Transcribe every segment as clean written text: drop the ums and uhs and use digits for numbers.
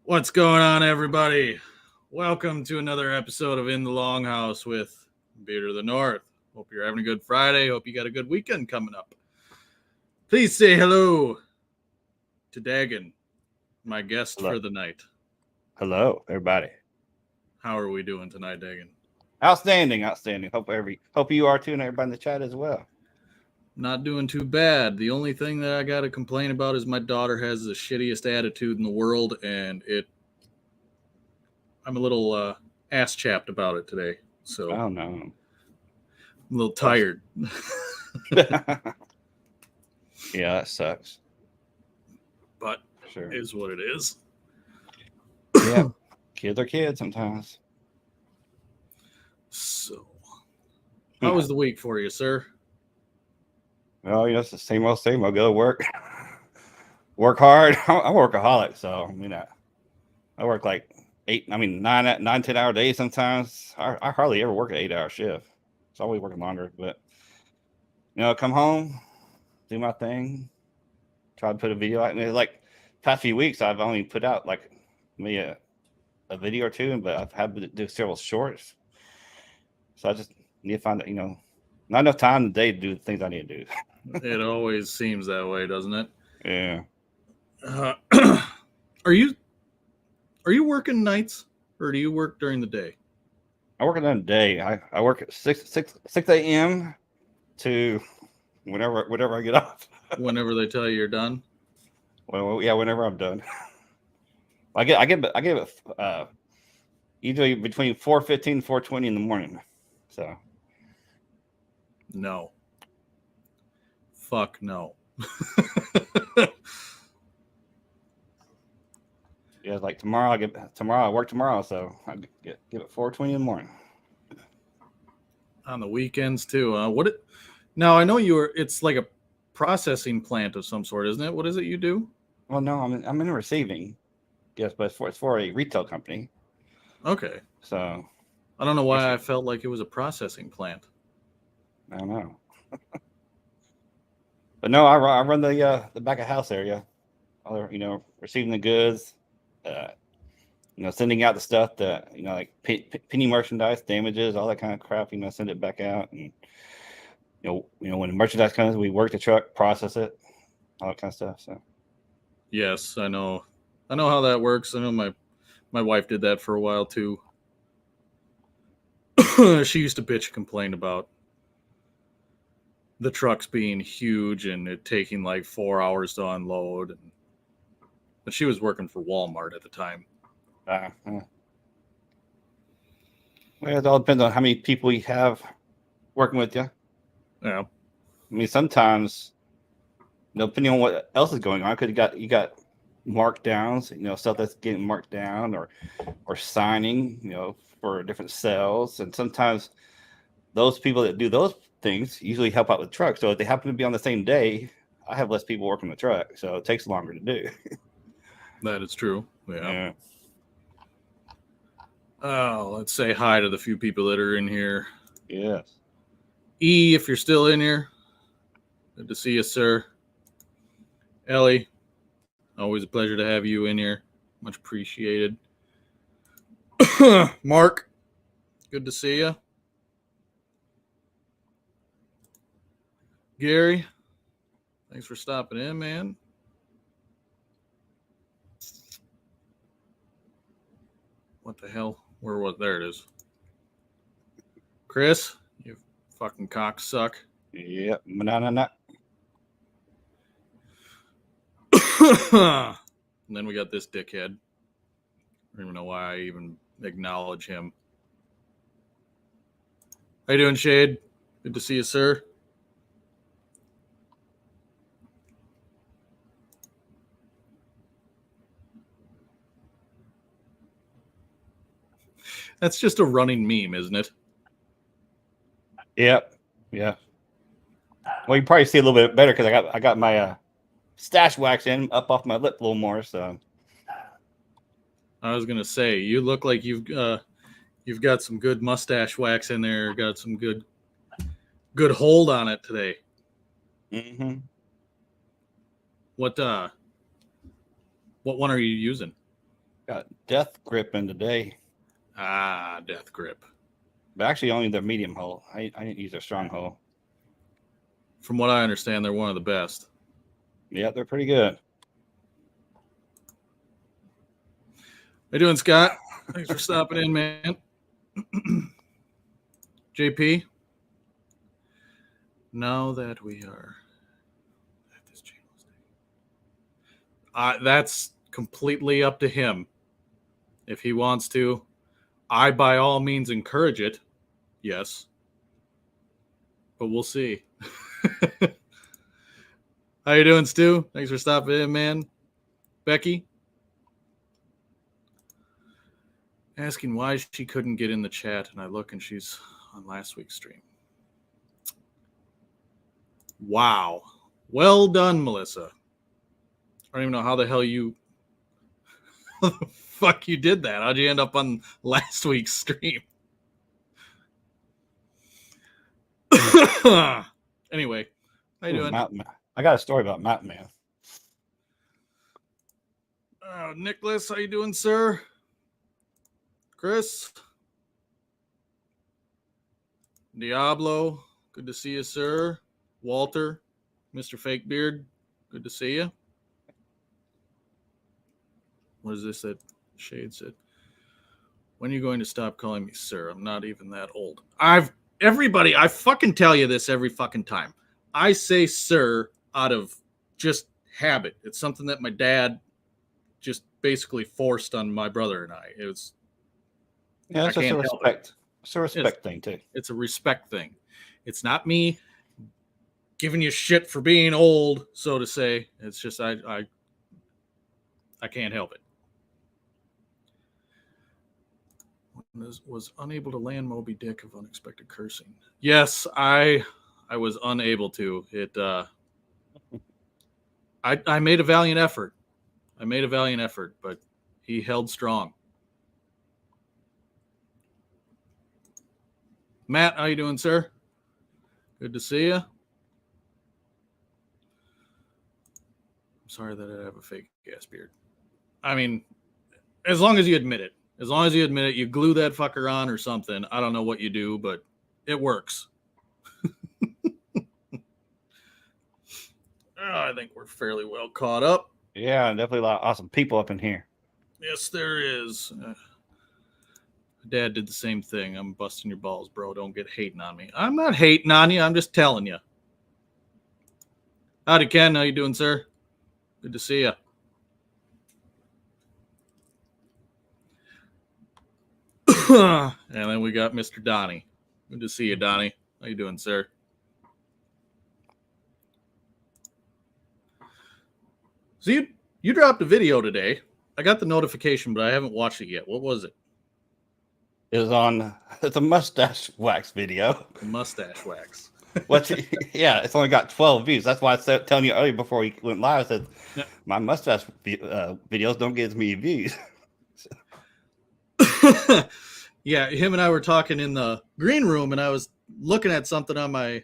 What's going on, everybody? Welcome to another episode of In the Longhouse with Beard of the North. Hope you're having a good Friday. Hope you got a good weekend coming up. Please say hello to Dagan, my guest Hello. for the night. Hello, everybody. How are we doing tonight, Dagan? Outstanding. Hope you are too, and everybody in the chat as well. Not doing too bad. The only thing that I got to complain about is my daughter has the shittiest attitude in the world, and I'm a little ass chapped about it today. So Oh no. I'm a little tired. Yeah, that sucks. But Sure. it is what it is. Yeah. Kids are kids sometimes. So, how was the week for you, sir? Well, it's the same old same. I'll go to work. Work hard. I'm a workaholic, so I work like 9-10 hour days sometimes. I hardly ever work an 8-hour shift. It's always working longer, but come home, do my thing, try to put a video out. And like past few weeks, I've only put out like maybe a video or two, but I've had to do several shorts. So I just need to find not enough time in the day to do the things I need to do. It always seems that way, doesn't it? Yeah. Are you working nights or do you work during the day? I work another day. I work at 6 a.m. to whenever I get off. Whenever they tell you you're done? Well, yeah, whenever I'm done. I get usually between 4:15 and 4:20 in the morning. So No. Fuck no. yeah, it's like tomorrow I work tomorrow, so I get at 4:20 in the morning. On the weekends too. Now I know it's like a processing plant of some sort, isn't it? What is it you do? Well, no, I'm in receiving. Yes, but it's for a retail company. Okay. So I don't know why I felt like it was a processing plant. I don't know. But no, I run the back of house area. Receiving the goods, sending out the stuff that like penny merchandise, damages, all that kind of crap. Send it back out, and when the merchandise comes, we work the truck, process it, all that kind of stuff. So Yes, I know how that works. I know my wife did that for a while too. She used to bitch and complain about the trucks being huge and it taking like 4 hours to unload. But she was working for Walmart at the time. Well, it all depends on how many people you have working with you. Yeah. I mean, sometimes, depending on what else is going on, because you got markdowns, stuff that's getting marked down or signing, for different sales, and sometimes those people that do those things usually help out with trucks. So if they happen to be on the same day, I have less people working the truck, so it takes longer to do. That is true. Yeah. Oh, let's say hi to the few people that are in here. Yes. E, if you're still in here, good to see you, sir. Ellie, always a pleasure to have you in here. Much appreciated. Mark, good to see you. Gary, thanks for stopping in, man. What the hell? Where was? There it is. Chris, you fucking cocksuck. Yep. No. And then we got this dickhead. I don't even know why I even acknowledge him. How you doing, Shade? Good to see you, sir. That's just a running meme, isn't it? Yep. Yeah. Well, you can probably see a little bit better because I got my stash wax in up off my lip a little more. So I was gonna say you look like you've got some good mustache wax in there. Got some good hold on it today. Mm-hmm. What one are you using? Got death grip in today, Ah, death grip. but actually only the medium hole. I didn't use a strong hole. From what I understand, they're one of the best. Yeah, they're pretty good. How you doing, Scott? Thanks for stopping in, man. JP, now that we are at this channel, that's completely up to him. If he wants to, I by all means encourage it. Yes, but we'll see. How you doing, Stu? Thanks for stopping in, man. Becky, asking why she couldn't get in the chat, and I look and she's on last week's stream. Wow. Well done, Melissa. I don't even know how the hell you fuck you did that. How'd you end up on last week's stream? Anyway, how you doing? Mountain Man. I got a story about Mountain Man. Nicholas, how you doing, sir? Chris? Diablo, good to see you, sir. Walter, Mr. Fake Beard, good to see you. What is this that Shade said? When are you going to stop calling me sir? I'm not even that old. I fucking tell you this every fucking time. I say sir out of just habit. It's something that my dad just basically forced on my brother and I. It was Yeah, it's a respect. It's a respect thing too. It's a respect thing. It's not me giving you shit for being old, so to say. It's just I can't help it. Was unable to land Moby Dick of unexpected cursing. Yes, I was unable to. It I made a valiant effort. But he held strong. Matt, how you doing, sir? Good to see you. I'm sorry that I have a fake ass beard. I mean, as long as you admit it. As long as you admit it, you glue that fucker on or something. I don't know what you do, but it works. I think we're fairly well caught up. Yeah, definitely a lot of awesome people up in here. Yes, there is. Dad did the same thing. I'm busting your balls, bro. Don't get hating on me. I'm not hating on you. I'm just telling you. Howdy, Ken. How you doing, sir? Good to see you. And then we got Mr. Donnie. Good to see you, Donnie. How you doing, sir? So you dropped a video today. I got the notification, but I haven't watched it yet. What was it? It's a mustache wax video. Mustache wax. Yeah, it's only got 12 views. That's why I said telling you earlier before we went live. I said my mustache videos don't get as many views. Yeah, him and I were talking in the green room, and I was looking at something on my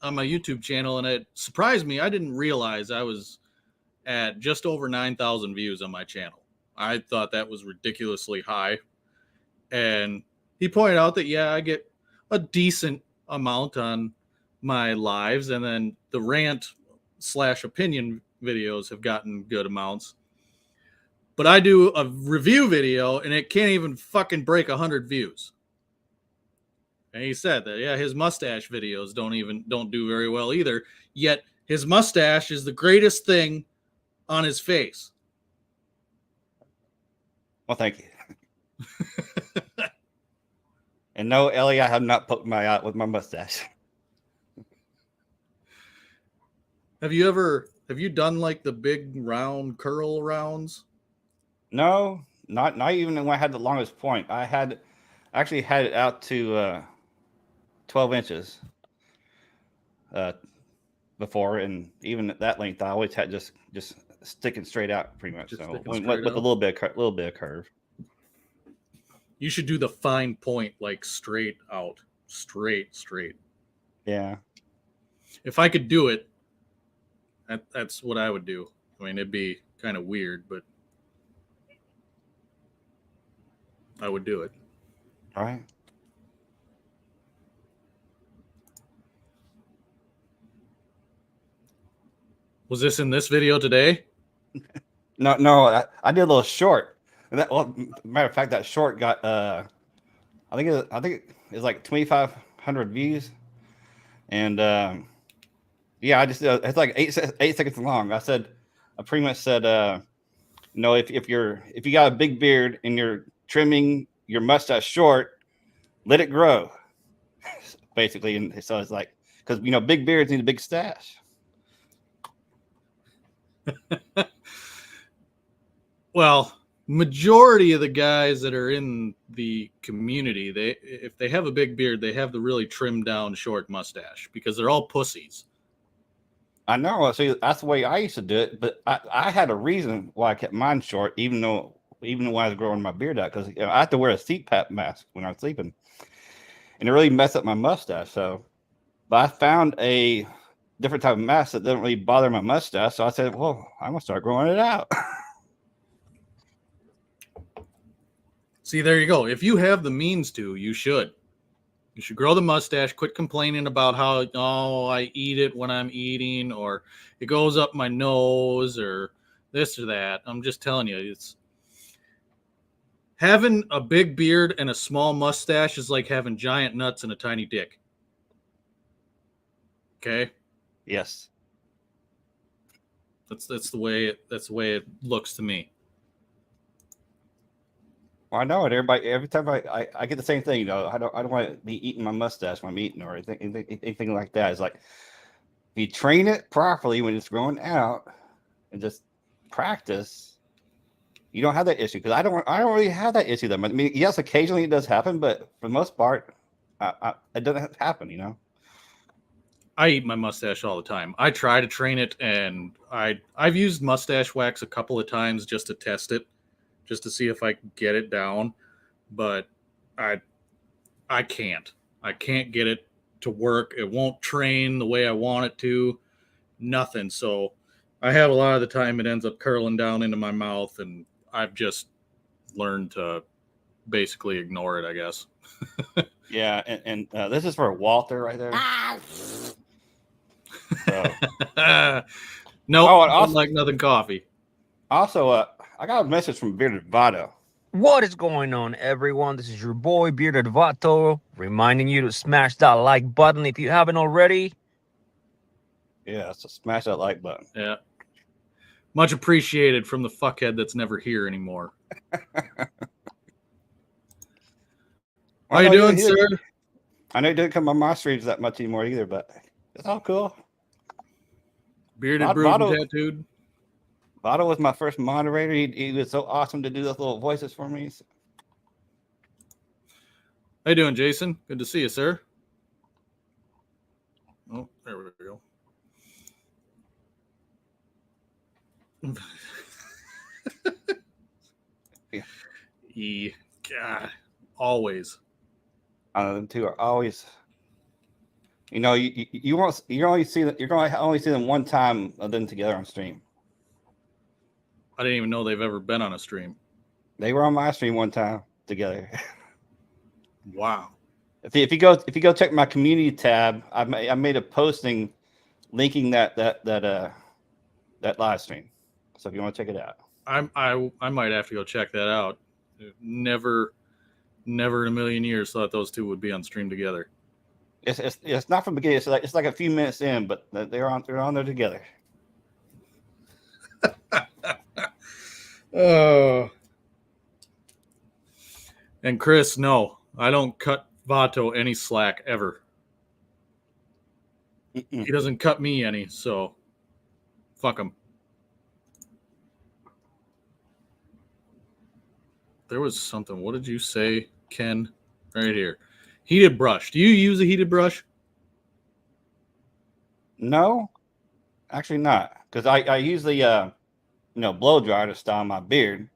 YouTube channel, and it surprised me. I didn't realize I was at just over 9,000 views on my channel. I thought that was ridiculously high. And he pointed out that, yeah, I get a decent amount on my lives, and then the rant/opinion videos have gotten good amounts. But I do a review video, and it can't even fucking break 100 views. And he said that, yeah, his mustache videos don't do very well either. Yet his mustache is the greatest thing on his face. Well, thank you. And no, Ellie, I have not poked my eye with my mustache. Have you done like the big round curl rounds? No, not even when I had the longest point. I actually had it out to 12 inches before, and even at that length, I always had just sticking straight out pretty much. So with a little bit of curve. You should do the fine point like straight out, straight. Yeah. If I could do it, that's what I would do. I mean, it'd be kind of weird, but I would do it. All right. Was this in this video today? No, I did a little short. And matter of fact, that short got I think it was like 2,500 views, and yeah, I just it's like 8 seconds long. I pretty much said, if you got a big beard and you're trimming your mustache short, let it grow, basically. And so it's like, because big beards need a big stash. Well, majority of the guys that are in the community, if they have a big beard, they have the really trimmed down short mustache because they're all pussies. I know. See, that's the way I used to do it, but I had a reason why I kept mine short, even though I was growing my beard out, because I have to wear a CPAP mask when I'm sleeping, and it really messed up my mustache. So, but I found a different type of mask that doesn't really bother my mustache. So I said, well, I'm gonna start growing it out. See, there you go. If you have the means to, you should. You should grow the mustache. Quit complaining about how, I eat it when I'm eating, or it goes up my nose, or this or that. I'm just telling you, it's having a big beard and a small mustache is like having giant nuts and a tiny dick. Okay? Yes. That's the way it looks to me. Well, I know it. Every time I get the same thing. I don't want to be eating my mustache when I'm eating or anything like that. It's like, if you train it properly when it's growing out and just practice, you don't have that issue. Because I don't really have that issue. I mean, yes, occasionally it does happen, but for the most part, it doesn't happen. I eat my mustache all the time. I try to train it, and I've used mustache wax a couple of times just to test it, just to see if I can get it down. But I can't. I can't get it to work. It won't train the way I want it to. Nothing. So I have a lot of the time it ends up curling down into my mouth, and I've just learned to basically ignore it, I guess. Yeah, and this is for Walter right there. So. No, Oh, I don't like nothing coffee. Also, I got a message from Bearded Vato. What is going on, everyone? This is your boy Bearded Vato, reminding you to smash that like button if you haven't already. Yeah, so smash that like button. Yeah. Much appreciated from the fuckhead that's never here anymore. How you doing, sir? I know you didn't come on my streams that much anymore either, but it's all cool. Bearded, brooding, tattooed. Vato was my first moderator. He was so awesome to do those little voices for me. How you doing, Jason? Good to see you, sir. Oh, there we go. Yeah. God, always. Them two are always. You only see that you're going to only see them one time of them together on stream. I didn't even know they've ever been on a stream. They were on my stream one time together. Wow. If you go check my community tab, I made a posting linking that live stream. So if you want to check it out, I might have to go check that out. Never in a million years thought those two would be on stream together. It's not from the beginning. It's like a few minutes in, but they're on there together. Oh. And Chris, no, I don't cut Vato any slack ever. He doesn't cut me any, so fuck him. There was something. What did you say, Ken? Right here. Heated brush. Do you use a heated brush? No, actually not. Because I usually blow dryer to style my beard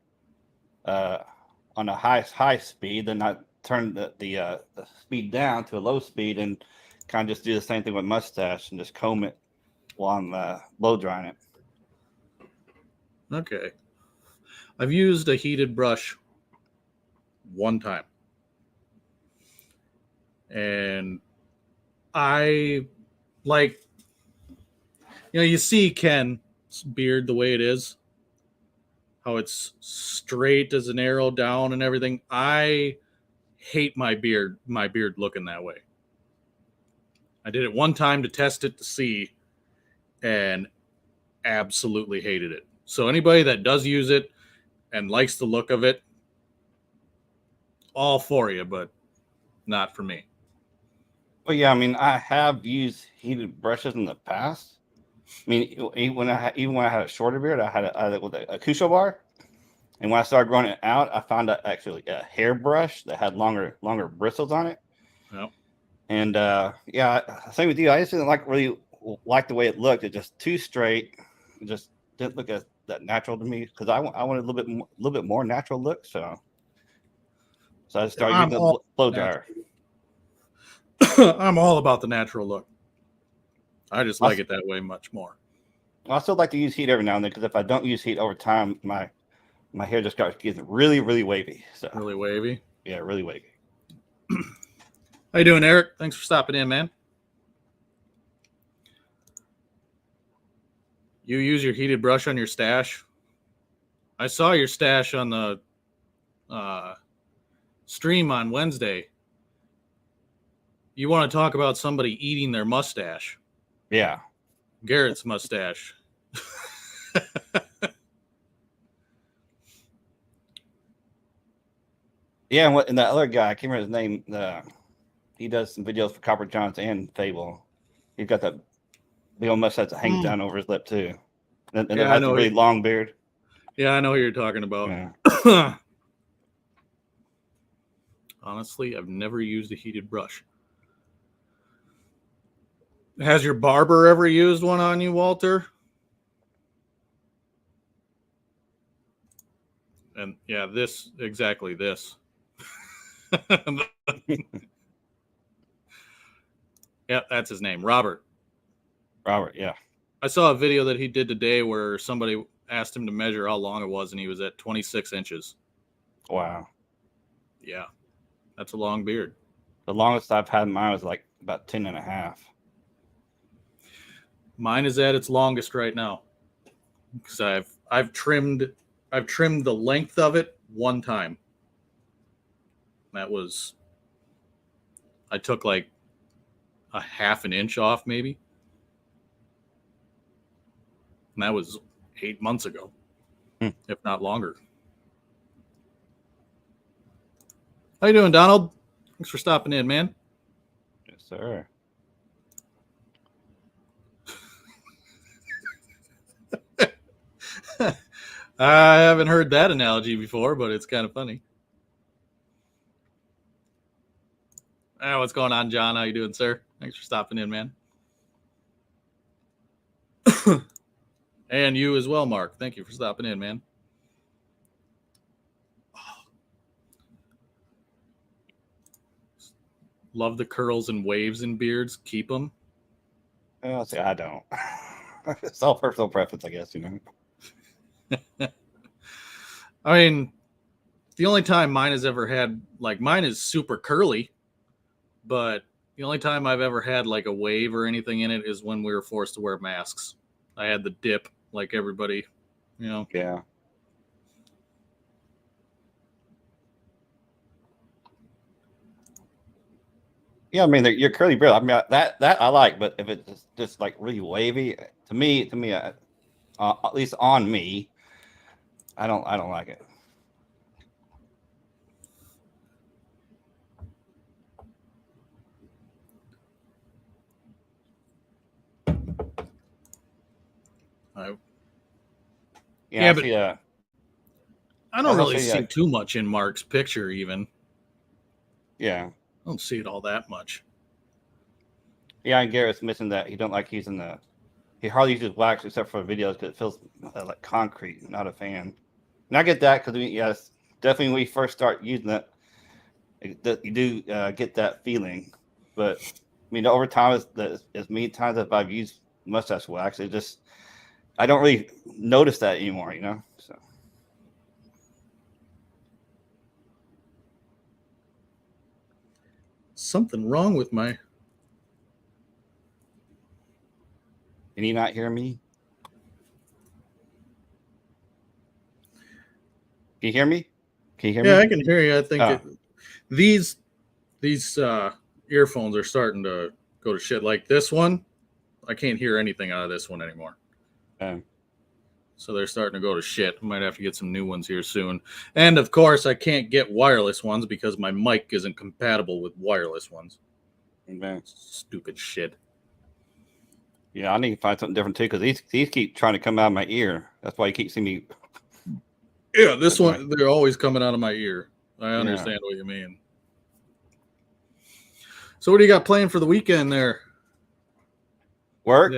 on a high speed. Then I turn the speed down to a low speed and kind of just do the same thing with mustache and just comb it while I'm blow drying it. Okay. I've used a heated brush one time. And I like, you see Ken's beard the way it is, how it's straight as an arrow down and everything. I hate my beard looking that way. I did it one time to test it to see, and absolutely hated it. So anybody that does use it and likes the look of it, all for you, but not for me. Well, yeah, I mean, I have used heated brushes in the past. I mean, even when I had a shorter beard, I had a Cusho bar, and when I started growing it out, I found actually a hairbrush that had longer bristles on it. Yep. And yeah, same with you. I just didn't really like the way it looked. It just too straight. It just didn't look as that natural to me, because I wanted a little bit more natural look. So I just started using the blow dryer. I'm all about the natural look. I just like it that way much more. I still like to use heat every now and then, because if I don't use heat over time, my hair just gets really, really wavy. So really wavy? Yeah, really wavy. How you doing, Eric? Thanks for stopping in, man. You use your heated brush on your stash? I saw your stash on the stream on Wednesday. You want to talk about somebody eating their mustache? Yeah. Garrett's mustache. Yeah, and the other guy, I can't remember his name. He does some videos for Copper Johns and Fable. He's got that big old mustache that hangs down over his lip too, and it has a really long beard. Yeah, I know who you're talking about. Yeah. Honestly, I've never used a heated brush. Has your barber ever used one on you, Walter? And yeah, exactly this. Yeah, that's his name, Robert. Robert, yeah. I saw a video that he did today where somebody asked him to measure how long it was, and he was at 26 inches. Wow. Yeah, that's a long beard. The longest I've had mine was like about 10 and a half. Mine is at its longest right now, because I've trimmed the length of it one time. That was, I took like a half an inch off maybe. And that was 8 months ago, if not longer. How you doing, Donald? Thanks for stopping in, man. Yes, sir. I haven't heard that analogy before, but it's kind of funny. What's going on, John? How you doing, sir? Thanks for stopping in, man. And you as well, Mark. Thank you for stopping in, man. Love the curls and waves and beards. Keep them. I'll say I don't. It's all personal preference, I guess, you know. I mean, the only time mine has ever had, like, mine is super curly, but the only time I've ever had like a wave or anything in it is when we were forced to wear masks. I had the dip like everybody, you know. Yeah. Yeah, I mean, your curly beard. I mean, that I like, but if it's just like really wavy, to me, at least on me, I don't like it. Yeah, but see, I don't really see too much in Mark's picture, even. Yeah. I don't see it all that much. Yeah, and Garrett's missing that. He don't like using he hardly uses wax except for videos because it feels like concrete. Not a fan. And I get that because yes, definitely when we first start using it, you do get that feeling. But I mean, over time, as many times as I've used mustache wax, I don't really notice that anymore, you know. So something wrong with my. Can you not hear me? Can you hear me? Can you hear me? Yeah, I can hear you. I think Oh. these earphones are starting to go to shit. Like this one, I can't hear anything out of this one anymore. So they're starting to go to shit. I might have to get some new ones here soon. And of course, I can't get wireless ones because my mic isn't compatible with wireless ones. Okay. Stupid shit. Yeah, I need to find something different too because these keep trying to come out of my ear. That's why you keep seeing me. Yeah, this one, they're always coming out of my ear. I understand what you mean. So what do you got planned for the weekend there? Work.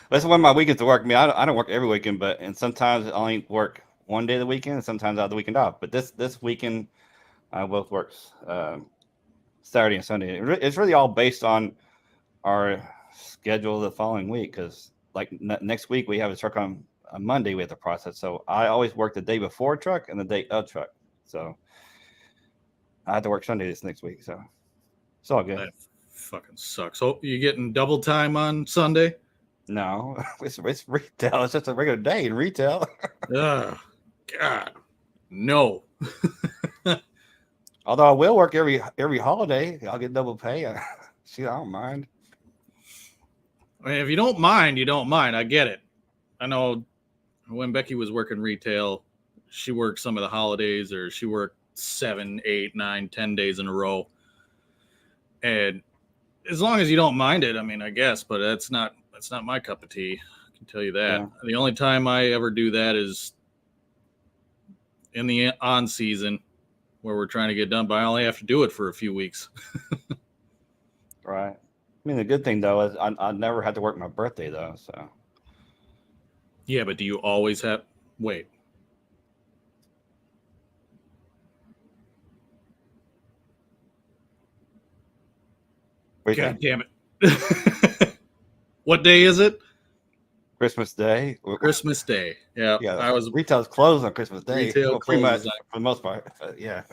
That's one of my weekends to work. I mean, I don't work every weekend, and sometimes I only work one day of the weekend, and sometimes I have the weekend off. But this weekend, I both works Saturday and Sunday. It's really all based on our schedule the following week because, like, next week we have a truck on a Monday we have to process. So I always work the day before truck and the day of truck. So I have to work Sunday this next week. So it's all good. That fucking sucks. So you getting double time on Sunday? No, it's retail. It's just a regular day in retail. Oh, God, no. Although I will work every holiday, I'll get double pay. See, I don't mind. I mean, if you don't mind, you don't mind. I get it. I know when Becky was working retail, she worked some of the holidays, or she worked 7, 8, 9, 10 days in a row. And as long as you don't mind it, I mean, I guess, but that's not my cup of tea. I can tell you that. Yeah. The only time I ever do that is in the on season where we're trying to get done, but I only have to do it for a few weeks. Right. I mean, the good thing though is I never had to work my birthday though. So Yeah, but do you always have? Wait. God damn it! What day is it? Christmas Day. Christmas Day. Yeah, Yeah. Retail's closed on Christmas Day. Retail pretty much closes for the most part. Yeah.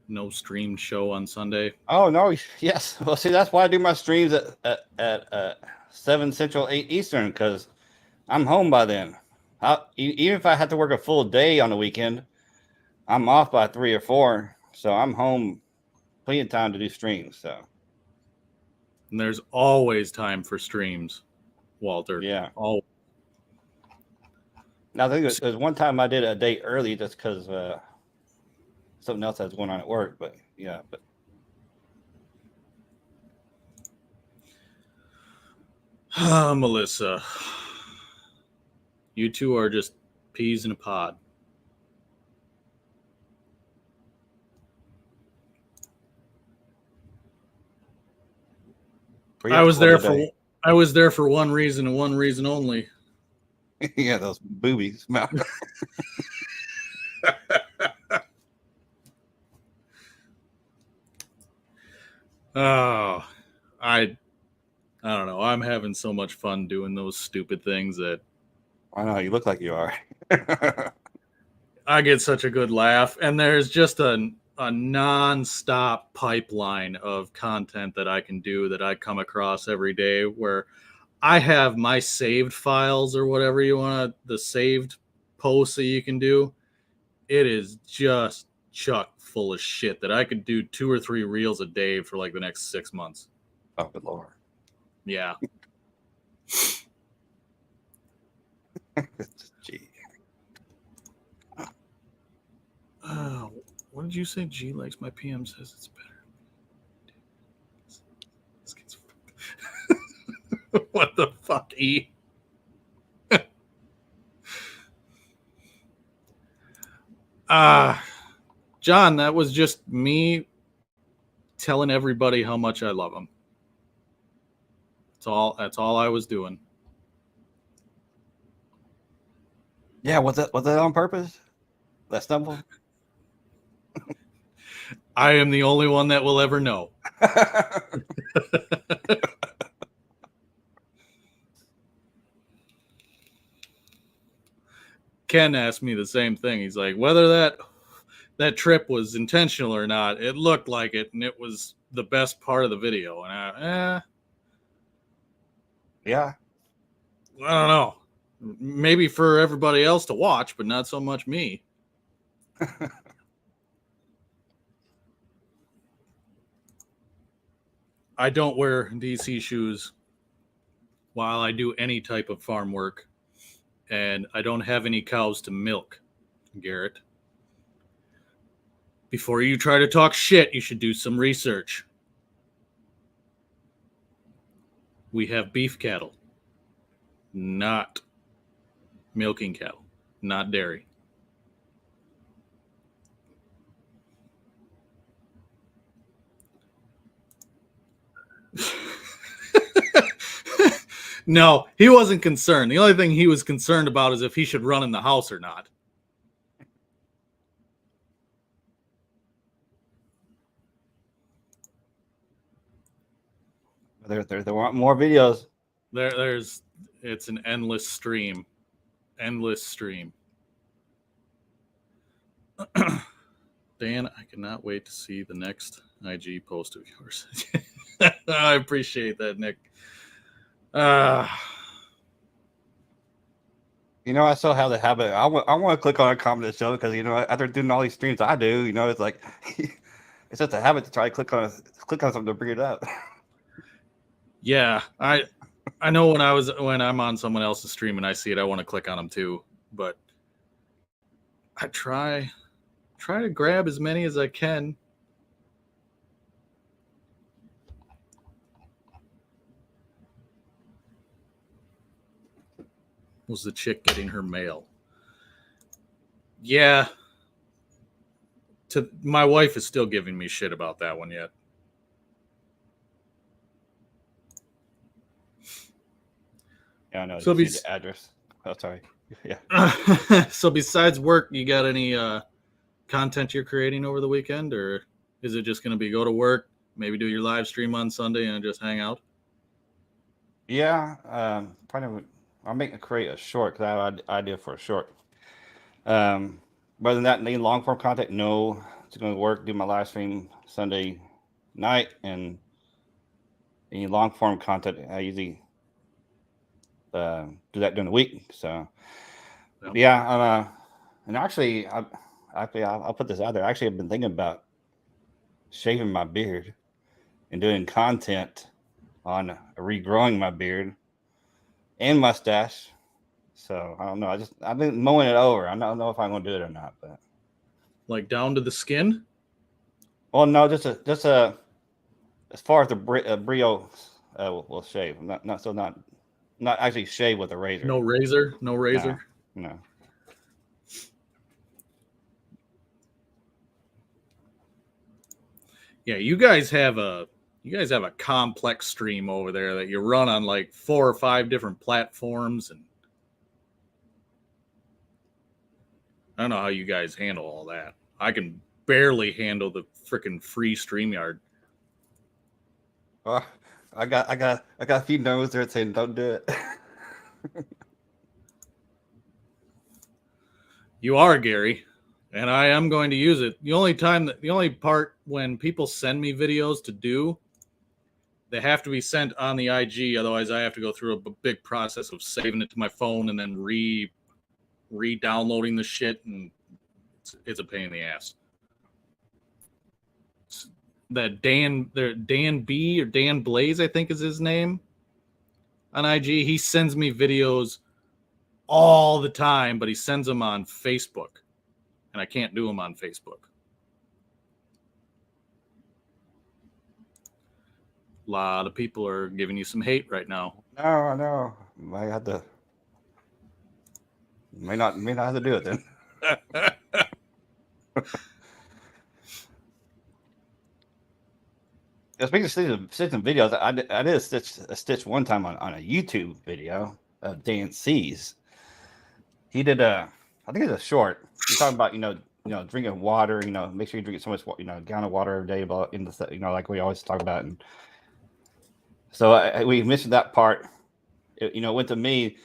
No streamed show on Sunday. Oh no! Yes. Well, see, that's why I do my streams at 7 Central, 8 Eastern, because I'm home by then. Even if I had to work a full day on the weekend, I'm off by 3 or 4, so I'm home plenty of time to do streams. So. And there's always time for streams, Walter. Yeah. Oh. Now, I think there's one time I did a day early just because something else that's going on at work. But yeah, Melissa, you two are just peas in a pod. I was there for one reason and one reason only. Yeah, those boobies. Oh, I don't know. I'm having so much fun doing those stupid things that I know you look like you are. I get such a good laugh, and there's just a non-stop pipeline of content that I can do that I come across every day where I have my saved files or whatever you want, the saved posts that you can do. It is just chock full of shit that I could do 2 or 3 reels a day for like the next 6 months. Oh, good Lord. Yeah. Gee. What did you say? G likes my PM, says it's better. What the fuck, E? John, that was just me telling everybody how much I love them. That's all I was doing. Yeah, was that on purpose? That stumble? I am the only one that will ever know. Ken asked me the same thing. He's like, whether that trip was intentional or not, it looked like it, and it was the best part of the video. And Yeah. I don't know. Maybe for everybody else to watch, but not so much me. I don't wear DC shoes while I do any type of farm work, and I don't have any cows to milk, Garrett. Before you try to talk shit, you should do some research. We have beef cattle, not milking cattle, not dairy. No, he wasn't concerned. The only thing he was concerned about is if he should run in the house or not. There want more videos. It's an endless stream. Endless stream. Dan, I cannot wait to see the next IG post of yours. I appreciate that, Nick. You know, I still have the habit. I want to click on a comment show because, you know, after doing all these streams I do, you know, it's like it's just a habit to try to click on something to bring it up. Yeah, I know when I'm on someone else's stream and I see it, I want to click on them too. But I try to grab as many as I can. Was the chick getting her mail? Yeah. My wife is still giving me shit about that one yet. Yeah, I know. So the address. Oh, sorry. Yeah. So besides work, you got any content you're creating over the weekend, or is it just going to be go to work, maybe do your live stream on Sunday and just hang out? Yeah. I'll create a short because I have an idea for a short. Other than that, any long form content, no. It's going to work. Do my live stream Sunday night, and any long form content, I usually do that during the week. So, yeah. And actually, I'll put this out there. Actually, I've been thinking about shaving my beard and doing content on regrowing my beard and mustache. So I don't know. I've been mowing it over. I don't know if I'm gonna do it or not, but like down to the skin. Well, no, just as far as the brio will shave. Not actually shave with a razor. No razor. No. Yeah, you guys have a complex stream over there that you run on like 4 or 5 different platforms, and I don't know how you guys handle all that. I can barely handle the freaking free StreamYard. I got a few no's there saying don't do it. You are, Gary, and I am going to use it. The only part when people send me videos to do, they have to be sent on the IG. Otherwise, I have to go through a big process of saving it to my phone and then re-downloading the shit, and it's a pain in the ass. That Dan B or Dan Blaze, I think is his name, on IG. He sends me videos all the time, but he sends them on Facebook, and I can't do them on Facebook. A lot of people are giving you some hate right now. No. May not have to do it then. Speaking of stitching videos, I did a stitch one time on a YouTube video of Dan C's. He did I think it's a short. He's talking about drinking water. Make sure you drink so much a gallon of water every day. About like we always talk about. And so we mentioned that part. It went to me.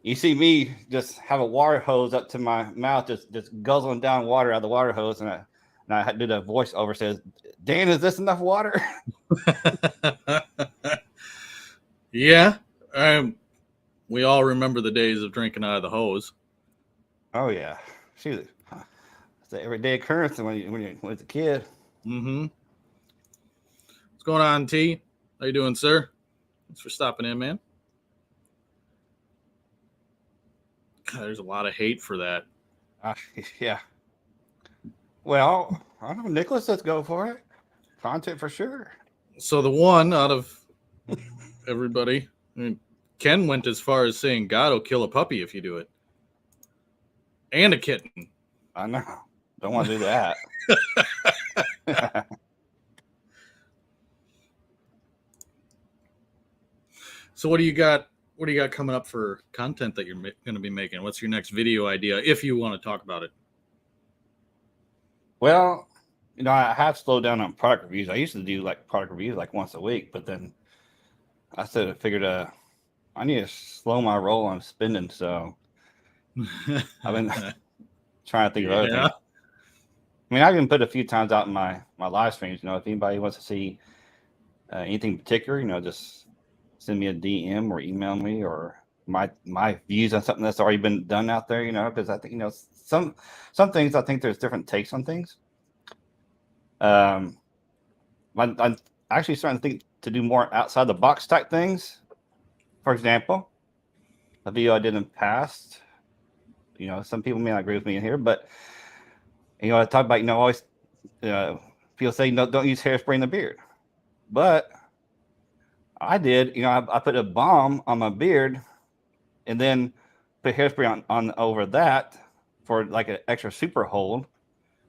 You see me just have a water hose up to my mouth, just guzzling down water out of the water hose, and I had to do the voiceover says, "Dan, is this enough water?" Yeah. We all remember the days of drinking out of the hose. Oh yeah, shoot, it's an everyday occurrence when you're a kid. Mm-hmm. What's going on, T? How you doing, sir? Thanks for stopping in, man. God, there's a lot of hate for that. Yeah. Well, I don't know, Nicholas. Let's go for it. Content for sure. So the one out of everybody, I mean, Ken went as far as saying God will kill a puppy if you do it, and a kitten. I know. Don't want to do that. So what do you got? What do you got coming up for content that you're going to be making? What's your next video idea if you want to talk about it? Well, I have slowed down on product reviews. I used to do like product reviews like once a week, but then I figured I need to slow my roll on spending. So I've been trying to think of other things. I mean, I've even put a few times out in my live streams. If anybody wants to see anything particular, just send me a DM or email me or my views on something that's already been done out there. Because I think some things I think there's different takes on things. I'm actually starting to think to do more outside the box type things. For example, a video I did in the past. Some people may not agree with me in here, but I talk about always people say no, don't use hairspray in the beard, but I did. I put a balm on my beard, and then put hairspray on over that for like an extra super hold.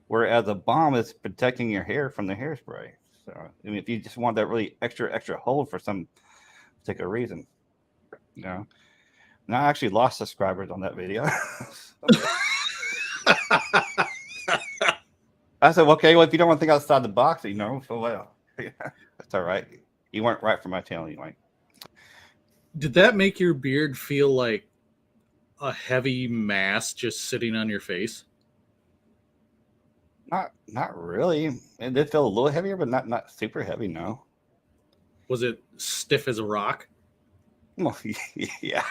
Whereas a balm is protecting your hair from the hairspray. So, I mean, if you just want that really extra hold for some particular reason, And I actually lost subscribers on that video. I said, okay, well, if you don't want to think outside the box, so well, that's all right. You weren't right for my channel anyway. Did that make your beard feel like a heavy mass just sitting on your face? Not really. It did feel a little heavier, but not super heavy. No. Was it stiff as a rock? Well, yeah.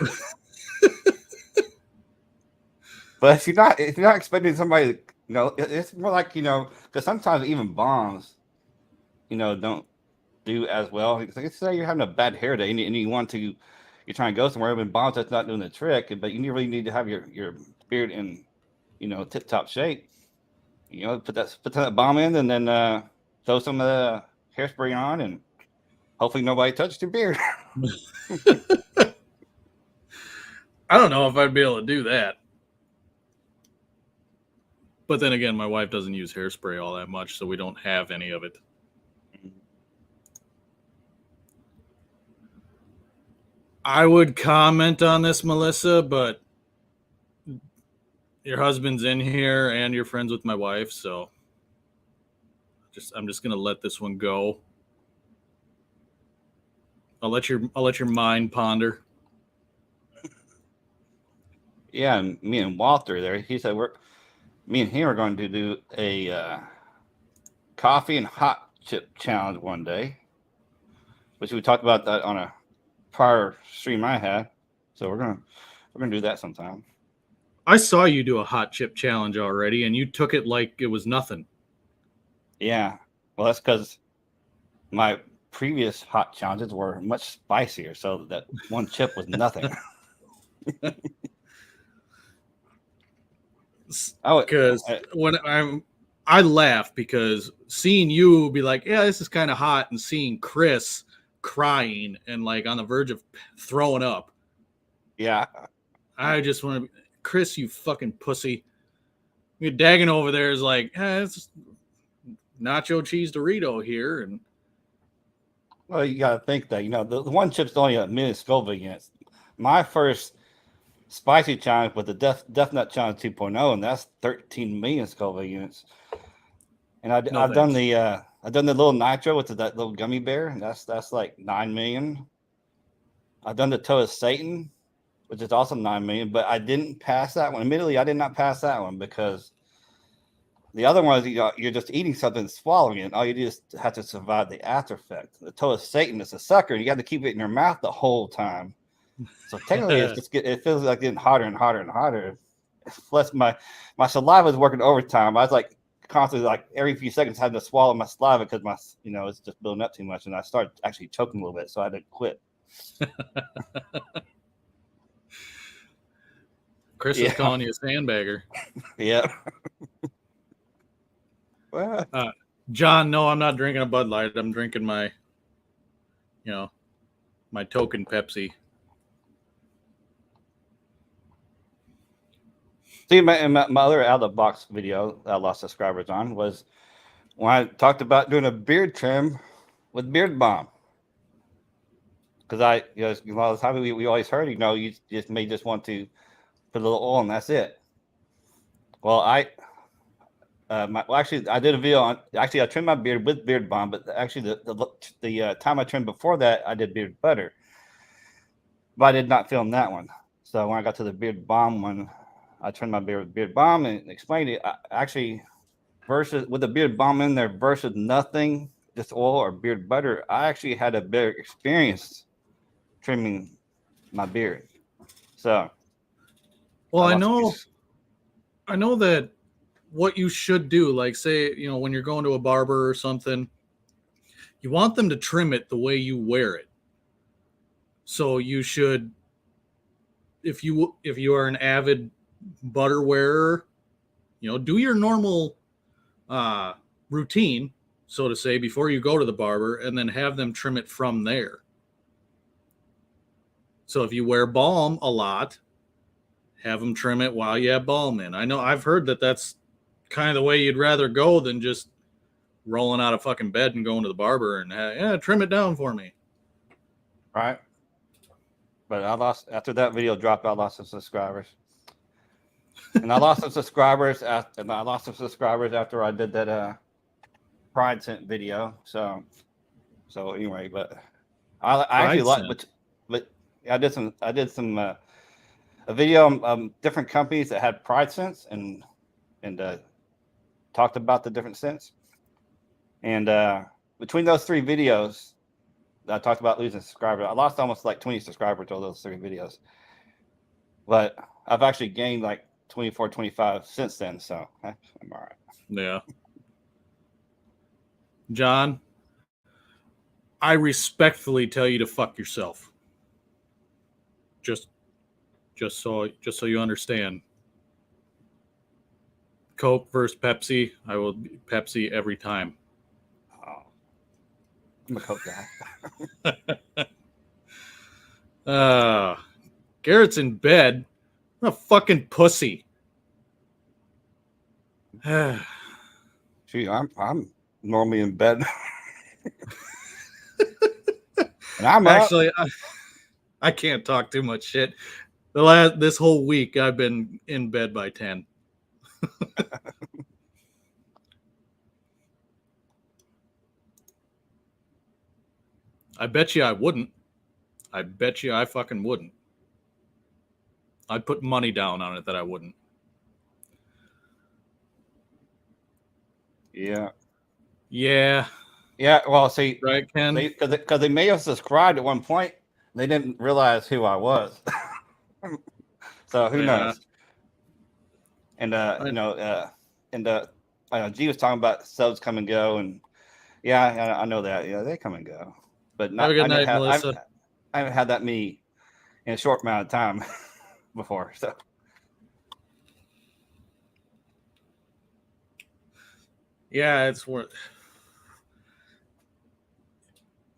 But if you're not expecting somebody, it's more like because sometimes even bombs, don't do as well. Like, say you're having a bad hair day and you're trying to go somewhere, but bombs that's not doing the trick. But you really need to have your beard in, tip top shape. Put that bomb in and then throw some of the hairspray on and hopefully nobody touched your beard. I don't know if I'd be able to do that. But then again, my wife doesn't use hairspray all that much, so we don't have any of it. I would comment on this, Melissa, but your husband's in here and you're friends with my wife, so I'm just gonna let this one go. I'll let your mind ponder. Yeah, and me and Walter there, he said me and him are going to do a coffee and hot chip challenge one day, which we talked about that on a prior stream I had. So we're gonna do that sometime. I saw you do a hot chip challenge already, and you took it like it was nothing. Yeah, well, that's because my previous hot challenges were much spicier, so that one chip was nothing. Because when I laugh because seeing you be like, yeah, this is kind of hot, and seeing Chris crying and like on the verge of throwing up. Yeah, I just want to, Chris, you fucking pussy. Dagan over there is like, it's nacho cheese Dorito here, and well, you got to think that the one chip's only a million Scoville units. My first spicy challenge with the Death Nut Challenge 2.0, and that's 13 million Scoville units. And I've done the little nitro with that little gummy bear, and that's like 9 million. I've done the toe of Satan which is also 9 million. But I didn't pass that one. Admittedly, I did not pass that one because the other one is you're just eating something and swallowing it. All you do is have to survive the after effect. The toe of Satan is a sucker. You got to keep it in your mouth the whole time. So technically, it feels like getting hotter and hotter and hotter. Plus, my saliva is working overtime. I was like constantly, like every few seconds, having to swallow my saliva because my, it's just building up too much, and I started actually choking a little bit. So I had to quit. Chris is calling you a sandbagger. Yeah. Well, John, no, I'm not drinking a Bud Light. I'm drinking my, my token Pepsi. See, my other out of the box video that I lost subscribers on was when I talked about doing a beard trim with Beard Balm. Because a lot of the time we always heard, you just may just want to put a little oil and that's it. Well, I did a video on. Actually, I trimmed my beard with Beard Balm, but actually the time I trimmed before that, I did beard butter. But I did not film that one. So when I got to the Beard Balm one, I trimmed my beard with Beard Balm and explained it. Versus with the Beard Balm in there versus nothing, just oil or beard butter, I actually had a better experience trimming my beard. So, well, I know that what you should do, like say, when you're going to a barber or something, you want them to trim it the way you wear it. So you should, if you are an avid butter wearer, do your normal routine, so to say, before you go to the barber, and then have them trim it from there. So if you wear balm a lot, have them trim it while you have balm in. I know I've heard that that's kind of the way you'd rather go than just rolling out of fucking bed and going to the barber and trim it down for me. Right. But after that video dropped, I lost some subscribers. And I lost some subscribers after I did that Pride Scent video. So anyway, but I actually like, but I did some a video of different companies that had Pride Scents and talked about the different scents. And between those 3 videos, I talked about losing subscribers. I lost almost like 20 subscribers to those 3 videos. But I've actually gained like 24, 25 since then. So I'm all right. Yeah. John, I respectfully tell you to fuck yourself. Just so you understand. Coke versus Pepsi. I will Pepsi every time. Oh, I'm a Coke guy. Garrett's in bed. I'm a fucking pussy. Gee, I'm normally in bed. And I'm actually I can't talk too much shit. This whole week I've been in bed by 10. I bet you I wouldn't. I bet you I fucking wouldn't. I'd put money down on it that I wouldn't. Yeah. Yeah. Yeah. Well, see, right, Ken? Because they may have subscribed at one point. They didn't realize who I was. So who knows? And G was talking about subs come and go, and yeah, I know that. Yeah, they come and go. But not, have a good night, Melissa. I haven't had that many in a short amount of time before. So yeah, it's worth.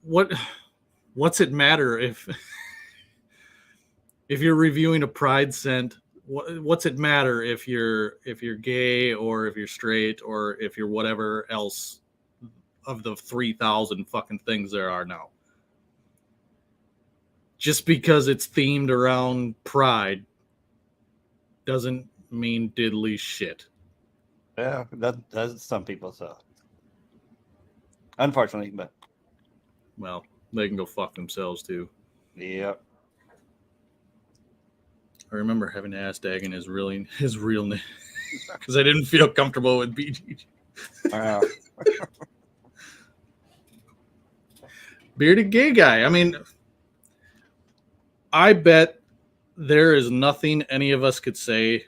What's it matter if you're reviewing a Pride scent? What's it matter if you're gay or if you're straight or if you're whatever else of the 3,000 fucking things there are now? Just because it's themed around Pride doesn't mean diddly shit. Yeah, that's some people. So unfortunately, but well, they can go fuck themselves too. Yep. I remember having to ask Dagan his real name because I didn't feel comfortable with BGG. Bearded gay guy. I mean, I bet there is nothing any of us could say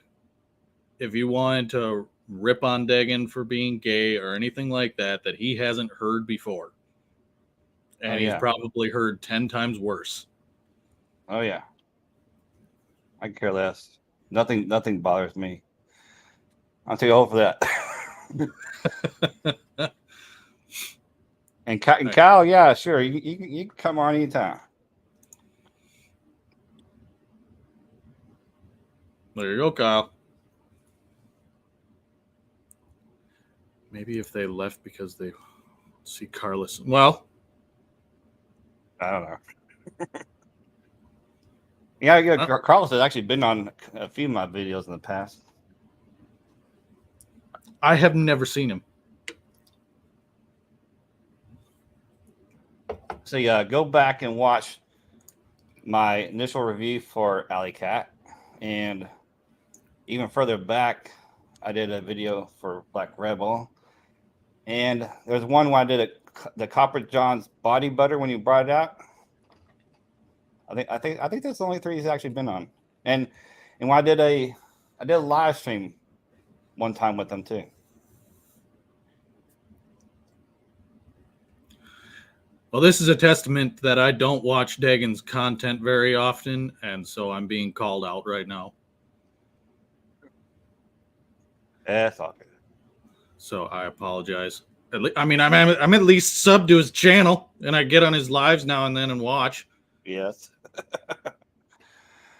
if you wanted to rip on Dagan for being gay or anything like that he hasn't heard before. And he's probably heard 10 times worse. Oh, yeah. I care less. Nothing bothers me. I'm too old for that. And Kyle, yeah, sure. You can come on anytime. There you go, Kyle. Maybe if they left because they see Carlos. Well, I don't know. Yeah, Carlos has actually been on a few of my videos in the past. I have never seen him. So yeah, go back and watch my initial review for Alley Cat, and even further back, I did a video for Black Rebel, and there's one where I did the Copper John's body butter when you brought it out. I think that's the only 3 he's actually been on, and when I did a live stream one time with them too. Well, this is a testament that I don't watch Dagan's content very often, and so I'm being called out right now. That's all good. So I apologize. I'm at least subbed to his channel, and I get on his lives now and then and watch. Yes.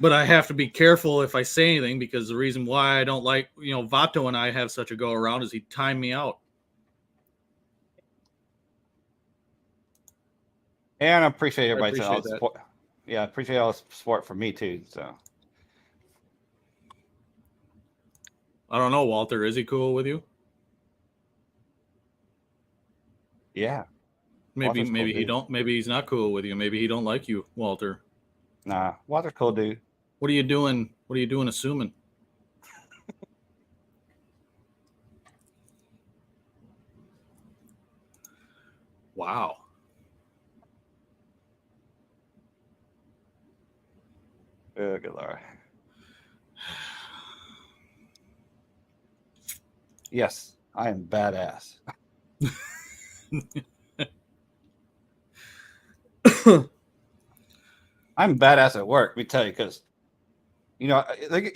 But I have to be careful if I say anything, because the reason why I don't like, Vato and I have such a go around is he timed me out. And I appreciate everybody all the support. Yeah, I appreciate all the support for me too. So I don't know, Walter. Is he cool with you? Yeah. Maybe he don't. Maybe he's not cool with you. Maybe he don't like you, Walter. Nah, Walter's cool dude. What are you doing? What are you doing assuming? Wow. Oh, good Lord. Yes, I am badass. I'm badass at work, let me tell you, because you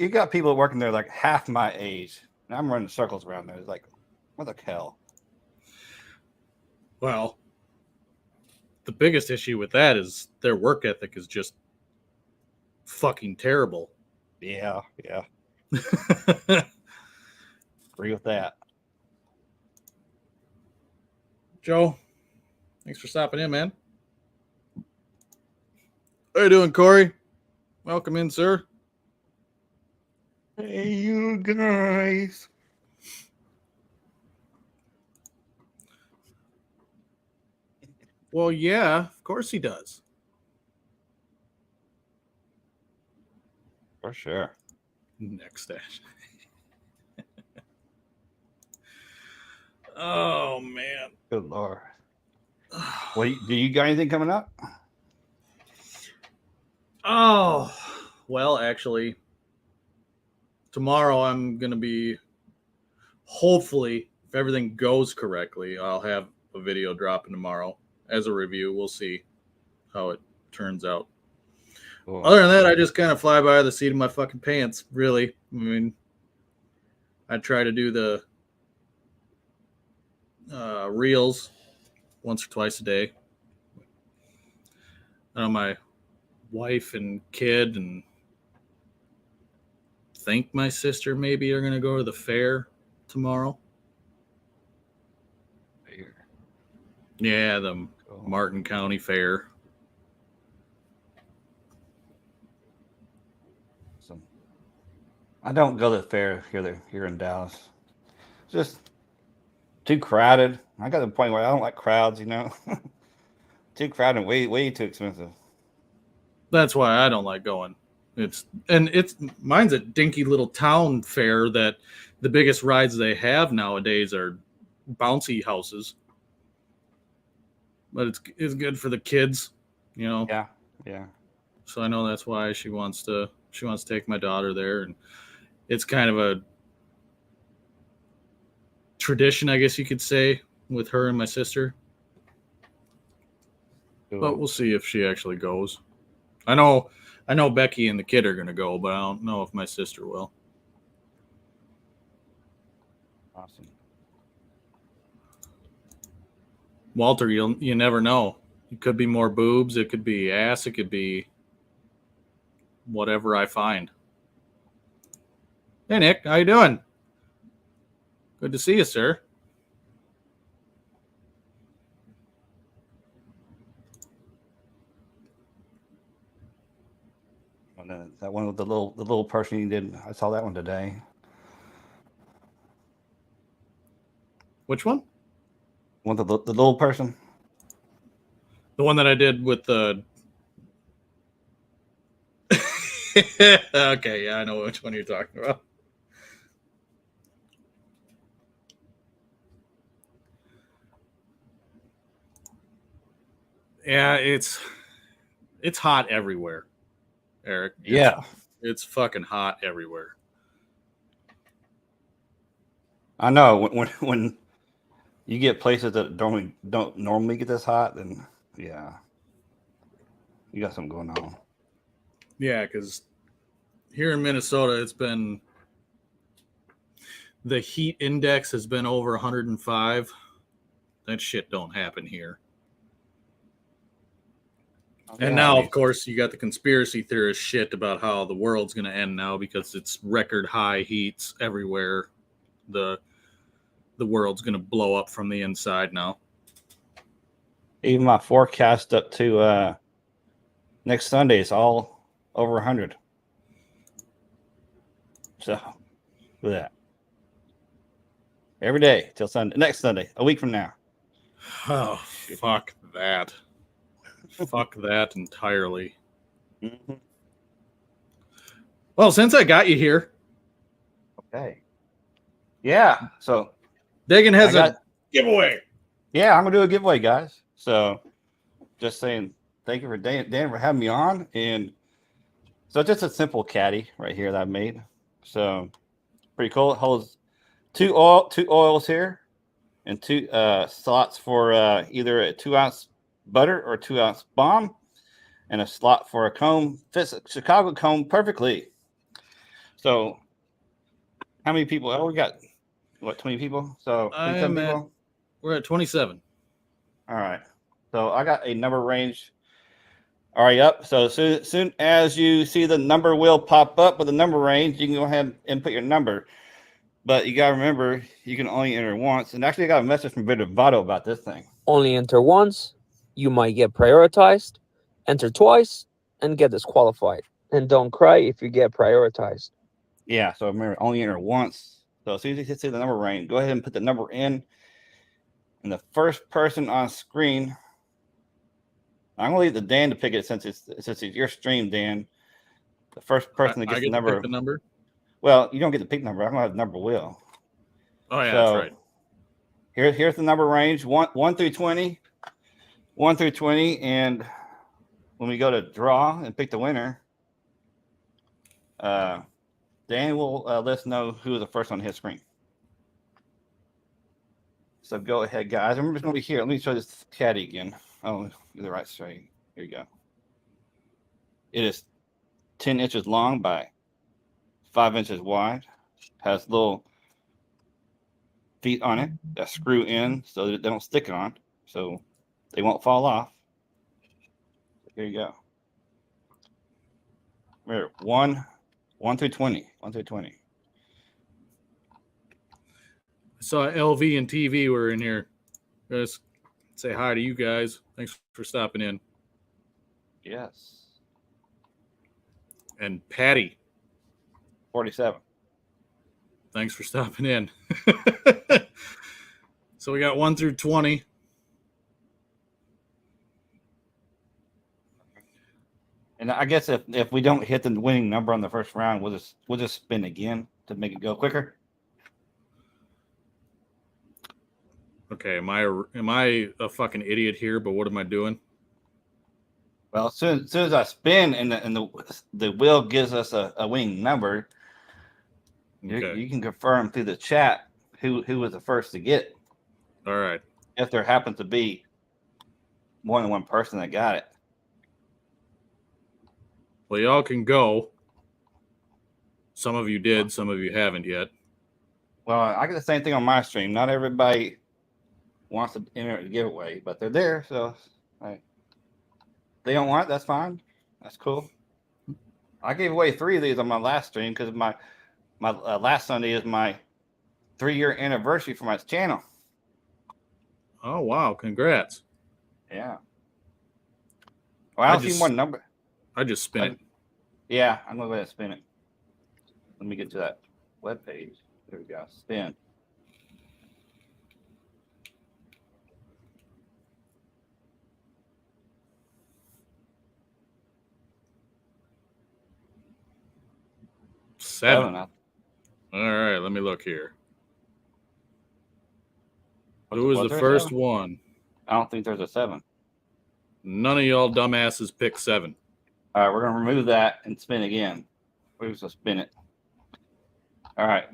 got people working there like half my age, and I'm running circles around there. It's like, what the hell? Well, the biggest issue with that is their work ethic is just fucking terrible. Yeah. Agree with that. Joe, thanks for stopping in, man. How you doing, Corey? Welcome in, sir. Hey, you guys. Well, yeah, of course he does. For sure. Next dash. Oh, man. Good Lord. Well, do you got anything coming up? Oh, well, actually, tomorrow I'm going to be, hopefully, if everything goes correctly, I'll have a video dropping tomorrow as a review. We'll see how it turns out. Cool. Other than that, I just kind of fly by the seat of my fucking pants, really. I mean, I try to do the reels once or twice a day. I know my wife and kid and think my sister maybe are going to go to the fair tomorrow. Fair. Yeah, the Martin County Fair. I don't go to the fair here in Dallas. It's just too crowded. I got to the point where I don't like crowds, Too crowded, way too expensive. That's why I don't like going. Mine's a dinky little town fair that the biggest rides they have nowadays are bouncy houses. But it's good for the kids, you know. Yeah, yeah. So I know that's why she wants to take my daughter there, and it's kind of a tradition, I guess you could say, with her and my sister. Cool. But we'll see if she actually goes. I know Becky and the kid are gonna go, but I don't know if my sister will. Awesome. Walter, you never know. It could be more boobs, it could be ass, it could be whatever I find. Hey Nick, how you doing? Good to see you, sir. And then that one with the little person you did, I saw that one today. Which one? One with the little person. The one that I did with the. Okay, yeah, I know which one you're talking about. Yeah, it's hot everywhere, Eric. It's fucking hot everywhere. I know when you get places that don't normally get this hot, then yeah, you got something going on. Yeah, because here in Minnesota, the heat index has been over 105. That shit don't happen here. And now, of course, you got the conspiracy theorist shit about how the world's going to end now because it's record high heats everywhere. The world's going to blow up from the inside now. Even my forecast up to next Sunday is all over 100. So, look at that. Every day till Sunday. Next Sunday, a week from now. Oh, fuck that. Fuck that entirely. Mm-hmm. Well, since I got you here. Okay. Yeah. So Dagan has a giveaway. Yeah, I'm going to do a giveaway, guys. So just saying thank you for Dan for having me on. And so just a simple caddy right here that I made. So pretty cool. It holds two oils here and two slots for either a 2-ounce butter or 2-ounce balm, and a slot for a comb. Fits a Chicago comb perfectly. So how many people? Oh, we got what, 20 people? So 27 people. We're at 27. All right. So I got a number range already up. So soon as you see the number wheel pop up with the number range, you can go ahead and put your number. But you got to remember, you can only enter once. And actually, I got a message from Victor Votto about this thing. Only enter once, you might get prioritized. Enter twice and get disqualified. And don't cry if you get prioritized. Yeah, so remember, only enter once. So as soon as you see the number range, go ahead and put the number in. And the first person on screen, I'm gonna leave the Dan to pick it since it's your stream, Dan. The first person that gets the number. To pick the number. Well, you don't get the pick number. I'm gonna have the number wheel. Oh yeah, that's right. Here's the number range: 1 through 20, 1 through 20, and when we go to draw and pick the winner, Dan will let us know who is the first on his screen. So go ahead, guys. Remember, it's going to be here. Let me show this caddy again. Oh, the right side. Here you go. It is 10 inches long by 5 inches wide. Has little feet on it that screw in so that they don't stick on, so they won't fall off. Here you go. Remember, 1 through 20. 1 through 20. I saw LV and TV were in here. Just say hi to you guys. Thanks for stopping in. Yes. And Patty. 47. Thanks for stopping in. So we got 1 through 20. And I guess if we don't hit the winning number on the first round, we'll just spin again to make it go quicker. Okay, am I a fucking idiot here? But what am I doing? Well, as soon as I spin and the wheel gives us a winning number, Okay. you can confirm through the chat who was the first to get. All right. If there happens to be more than one person that got it. Well, y'all can go. Some of you did, some of you haven't yet. Well, I get the same thing on my stream. Not everybody wants to enter the giveaway, but they're there. So they don't want it. That's fine. That's cool. I gave away 3 of these on my last stream because my last Sunday is my 3-year anniversary for my channel. Oh, wow. Congrats. Yeah. Well, I don't see one number. I just spin it. Yeah, I'm going to go ahead and spin it. Let me get to that web page. There we go. Spin. Seven. All right, let me look here. Who was the first one? I don't think there's a 7. None of y'all dumbasses picked 7. All right, we're going to remove that and spin again. We're just going to spin it. All right.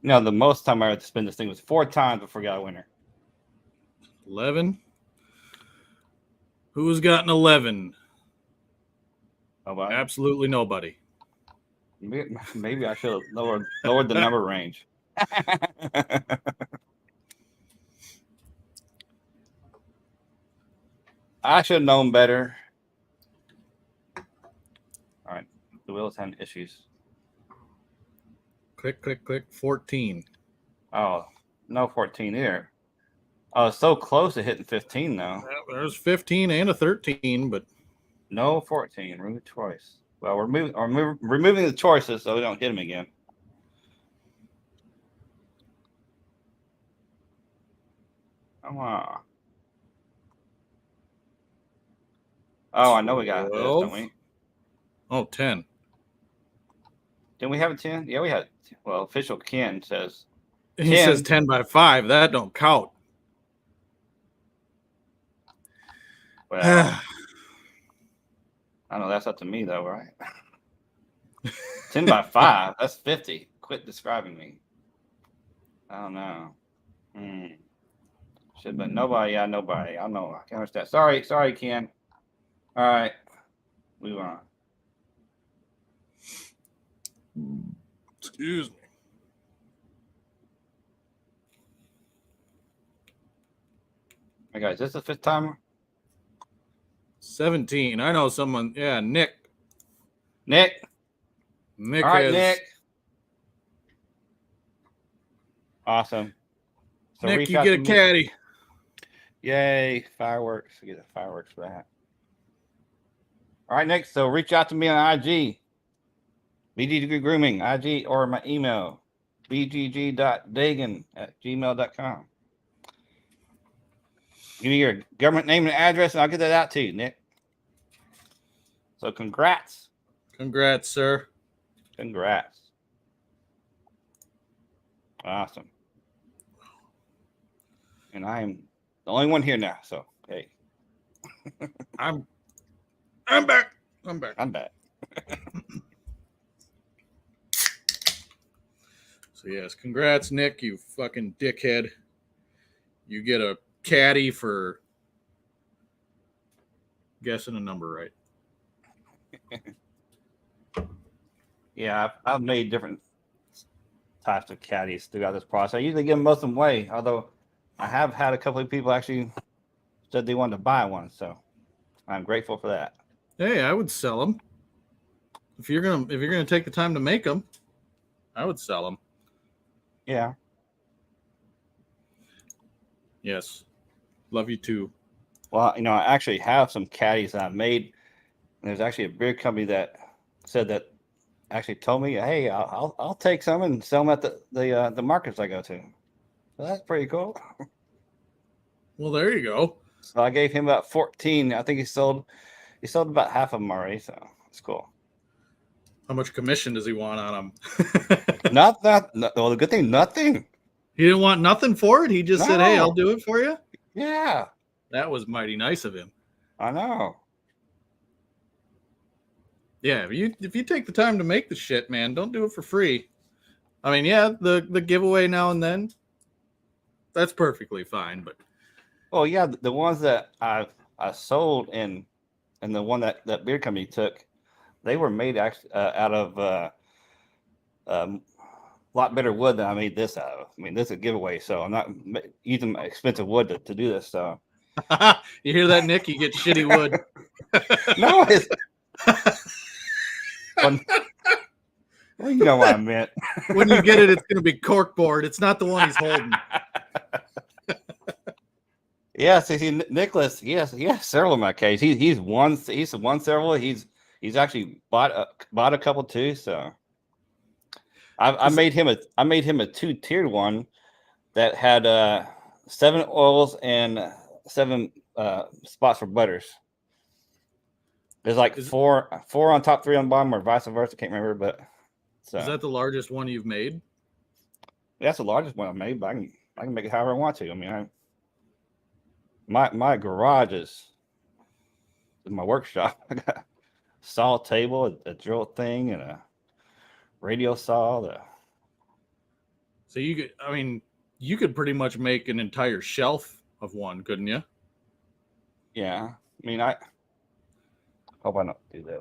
Now, the most time I had to spin this thing was 4 times before I got a winner. 11. Who's gotten 11? Nobody. Absolutely nobody. Maybe I should have lowered the number range. I should have known better. All right, the wheel's having issues. Click, click, click. 14. Oh, no 14 here. Oh, so close to hitting 15 now. Well, there's 15 and a 13, but no 14. Remove choice. Well, we're removing the choices so we don't hit them again. Come on. Oh, I know we got this, don't we? Oh, 10. Didn't we have a 10? Yeah, we had. Well, official Ken says. He says 10 by 5. That don't count. Well, I know that's up to me, though, right? 10 by 5. That's 50. Quit describing me. I don't know. Should but nobody. Yeah, nobody. I know. I can't understand. Sorry, Ken. All right. Move on. Excuse me. Hey, guys, is this the 5th timer? 17. I know someone. Yeah, Nick. Nick. All right, Nick. Awesome. So Nick, you get a caddy. Yay, fireworks. We get the fireworks for that. All right, Nick. So reach out to me on IG. BG Grooming, IG, or my email, bgg.dagan@gmail.com. Give me your government name and address, and I'll get that out to you, Nick. So congrats. Congrats, sir. Congrats. Awesome. And I am the only one here now, so hey. I'm back. I'm back. So yes, congrats, Nick, you fucking dickhead. You get a caddy for guessing a number right. Yeah, I've made different types of caddies throughout this process. I usually give most of them away, although I have had a couple of people actually said they wanted to buy one, so I'm grateful for that. Hey, I would sell them. If you're gonna take the time to make them, I would sell them. Yeah. Yes. Love you too. Well, I actually have some caddies that I've made. And there's actually a beer company that said that actually told me, hey, I'll take some and sell them at the markets I go to. So that's pretty cool. Well, there you go. So I gave him about 14. I think he sold about half of them already. So it's cool. How much commission does he want on them? Not that. Well, the good thing, nothing. He didn't want nothing for it. He just said, "Hey, I'll No. do it for you." Yeah, That was mighty nice of him. I know. Yeah, if you take the time to make the shit, man, don't do it for free. I mean, yeah, the giveaway now and then, that's perfectly fine. But Well, yeah, the ones that I sold and the one that beer company took, they were made actually out of a lot better wood than I made this out of. I mean, this is a giveaway, so I'm not using expensive wood to do this. So you hear that, Nick? You get shitty wood. no, it's well, you know what I meant. When you get it, it's going to be corkboard. It's not the one he's holding. Yeah, see, Nicholas, yes, several in my case. He's won several. He's actually bought a couple too. So I made him a 2-tiered one that had 7 oils and 7 spots for butters. There's like four on top, 3 on bottom, or vice versa. Can't remember, but so Is that the largest one you've made? that's the largest one I made. But I can make it however I want to. I mean, my garage is my workshop. I got a saw table, a drill thing, and a radio saw. So you could pretty much make an entire shelf of one, couldn't you? Yeah, I mean, I hope I don't do that.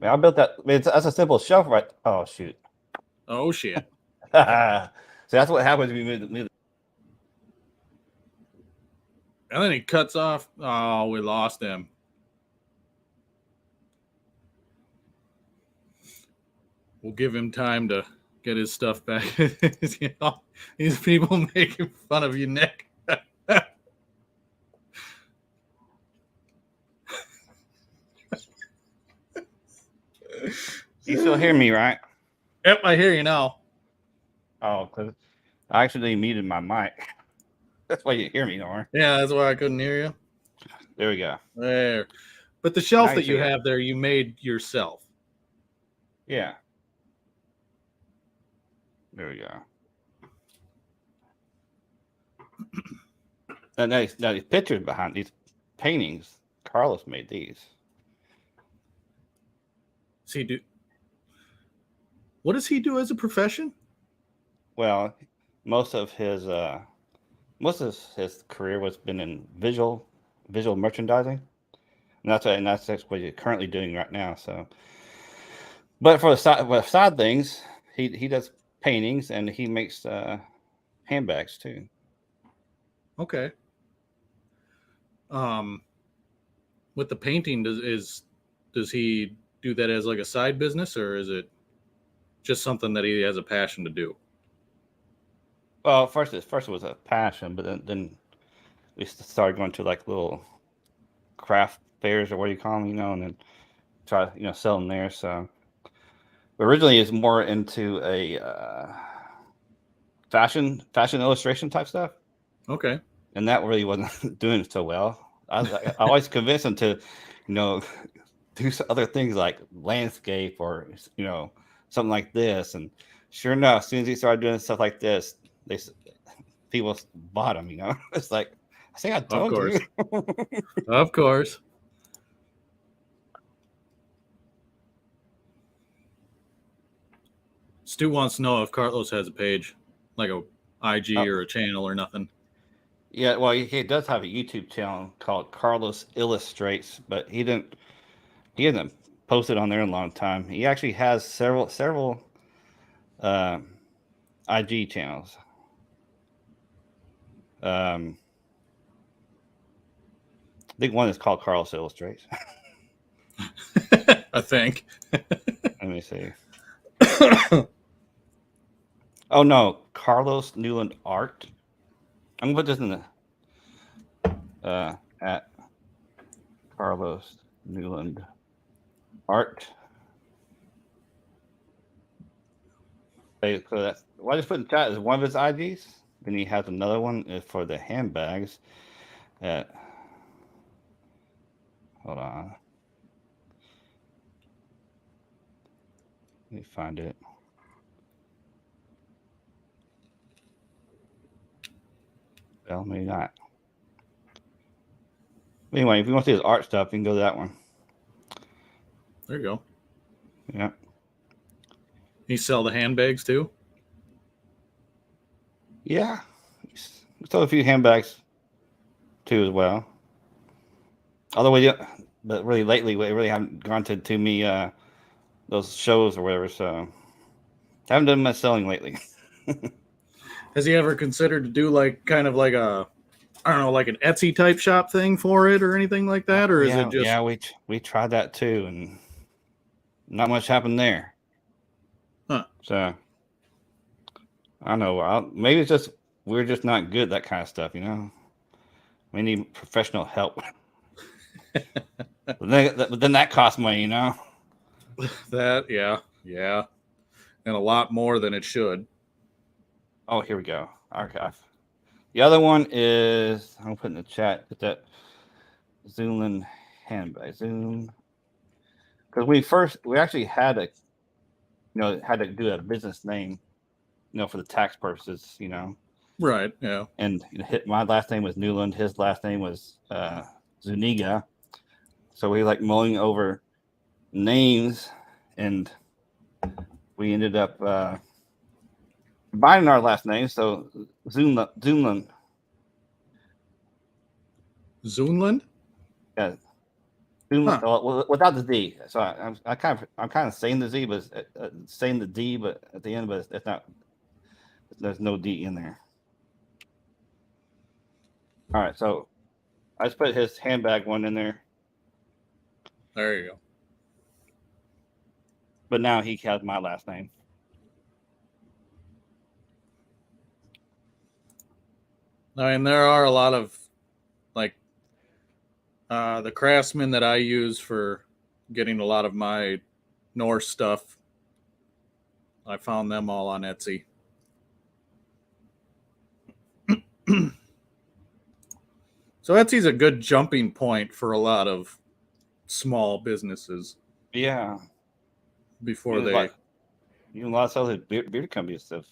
I mean, I built that. I mean, that's a simple shelf, right? Oh shoot! Oh shit! So that's what happens when you move. And then he cuts off. Oh, we lost him. We'll give him time to get his stuff back. You know, these people making fun of you, Nick. You still hear me, right? Yep, I hear you now. Oh, because I actually muted my mic. That's why you hear me, Nor. Yeah, that's why I couldn't hear you. There we go. There. But the shelf Now that you you see it. have there, you made yourself. Yeah. There we go. And now these pictures behind these paintings, Carlos made these. What does he do as a profession? Well, most of his career was been in visual merchandising, and that's what he's currently doing right now. So, but for the side things, he does paintings and he makes handbags too. Okay. With the painting, does he do that as like a side business, or is it just something that he has a passion to do? Well, first it was a passion, but then we started going to like little craft fairs, or what do you call them, and then try sell them there. So but originally it's more into a fashion illustration type stuff. Okay. And that really wasn't doing so well. I always convinced him to, do some other things like landscape or something like this. And sure enough, as soon as he started doing stuff like this, people bought him. It's like I think I told you. Of course. Stu wants to know if Carlos has a page, like a IG or a channel or nothing. Yeah, well, he does have a YouTube channel called Carlos Illustrates, but he hasn't posted on there in a long time. He actually has several IG channels. I think one is called Carlos Illustrates. I think. Let me see. Oh no, Carlos Newland Art. I'm gonna put this in the at Carlos Newland Art. Okay, so that's what I just put in the chat is one of his IGs. Then he has another one for the handbags. Hold on. Let me find it. Well, maybe not. Anyway, if you want to see his art stuff, you can go to that one. There you go. Yeah. You sell the handbags too? Yeah. We sold a few handbags too as well. Although but really lately we really haven't gone to too many those shows or whatever, so haven't done much selling lately. Has he ever considered to do like kind of like a, I don't know, like an Etsy type shop thing for it or anything like that? Or is it just... Yeah, we tried that too, and not much happened there. Huh. So I don't know. Maybe it's just we're just not good at that kind of stuff, you know. We need professional help. But then that costs money, you know. That, yeah. And a lot more than it should. Oh, here we go. Archive. The other one is, I'm putting in the chat, it's that Zoomland handbag. Zoom. Because we actually had to do a business name, for the tax purposes, Right, yeah. And my last name was Newland. His last name was Zuniga. So we like mulling over names, and we ended up combining our last names. So Zoomland. Zoomland? Yeah. Zoomland, well, without the D. So I'm kind of saying the Z, but saying the D, but at the end, but it's not. There's no D in there. All right, so I just put his handbag one in there. There you go. But now he has my last name. I mean, there are a lot of, like, the craftsmen that I use for getting a lot of my Norse stuff. I found them all on Etsy. So Etsy's a good jumping point for a lot of small businesses. Yeah. Before they... Even a lot of sales at beard companies stuff.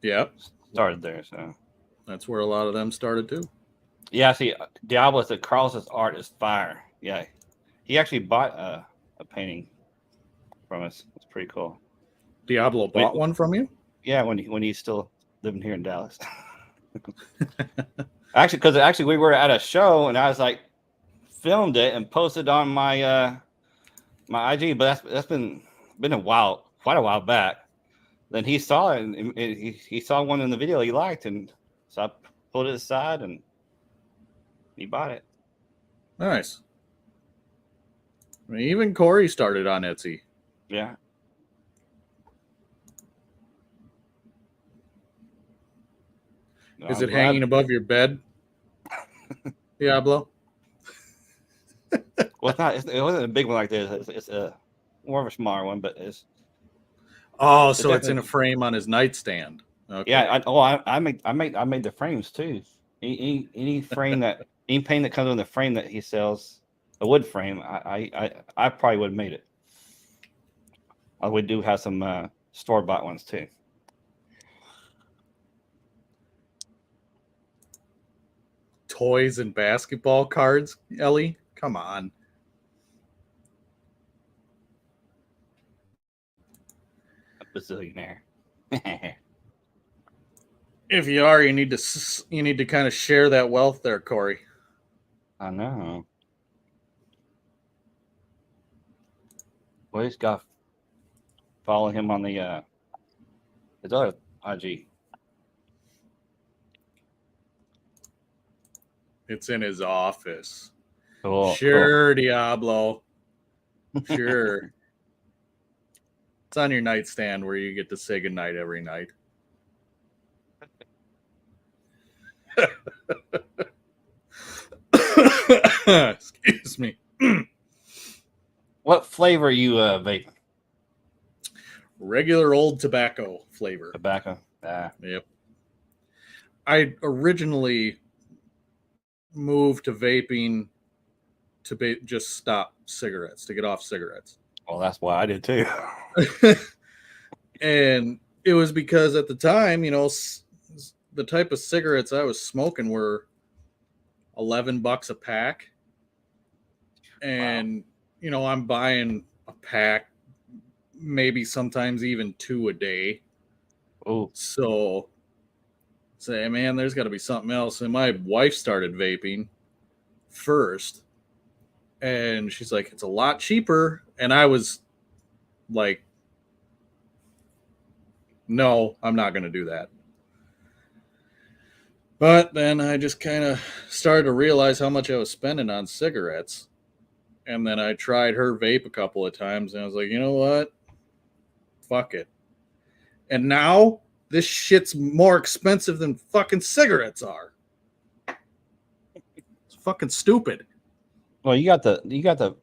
Yeah. Started there, so. That's where a lot of them started too. Yeah, see, Diablo said Carlos's art is fire. Yeah. He actually bought a painting from us. It's pretty cool. Diablo bought one from you? Yeah, when he's still living here in Dallas. Actually, we were at a show, and I was like, filmed it and posted on my my IG, but that's been quite a while back. Then he saw it, and he saw one in the video he liked, and so I pulled it aside, and he bought it. Nice. I mean, even Corey started on Etsy. Yeah. Is it hanging above your bed, Diablo? Well, it wasn't a big one like this. It's a more of a smaller one, but it's. Oh, So it's in a frame on his nightstand. Okay. Yeah. I made the frames too. Any frame any paint that comes in the frame that he sells, a wood frame, I probably would have made it. We do have some store-bought ones too. Toys and basketball cards, Ellie? Come on. A bazillionaire. If you are, you need to kind of share that wealth there, Corey. I know. Well, he's got follow him on the his other IG. It's in his office. Cool. Sure, cool. Diablo. Sure. It's on your nightstand where you get to say goodnight every night. Excuse me. What flavor are you vaping? Regular old tobacco flavor. Tobacco. Yep. I originally moved to vaping to just stop cigarettes, to get off cigarettes. Well, that's why I did too. And it was because at the time, the type of cigarettes I was smoking were $11 a pack. And, I'm buying a pack, maybe sometimes even 2 a day. Oh, So say, man, there's got to be something else. And my wife started vaping first. And she's like, it's a lot cheaper. And I was like, no, I'm not going to do that. But then I just kind of started to realize how much I was spending on cigarettes. And then I tried her vape a couple of times, and I was like, you know what? Fuck it. And now this shit's more expensive than fucking cigarettes are. It's fucking stupid. well, you got the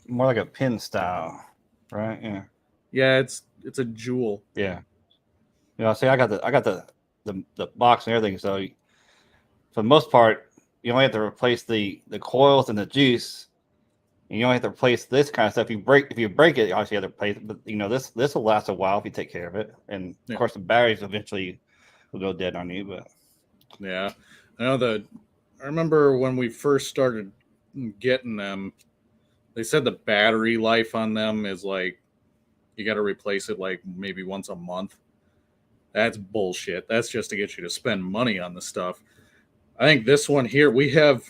more like a pin style, right? Yeah. Yeah, it's a jewel. Yeah. See, I got the box and everything. So for the most part, you only have to replace the coils and the juice. And you only have to replace this kind of stuff. If you break it, you obviously have to replace it. But this will last a while if you take care of it. And of course, the batteries eventually will go dead on you. But yeah, I remember when we first started getting them, they said the battery life on them is like you got to replace it like maybe once a month. That's bullshit. That's just to get you to spend money on the stuff. I think this one here, we have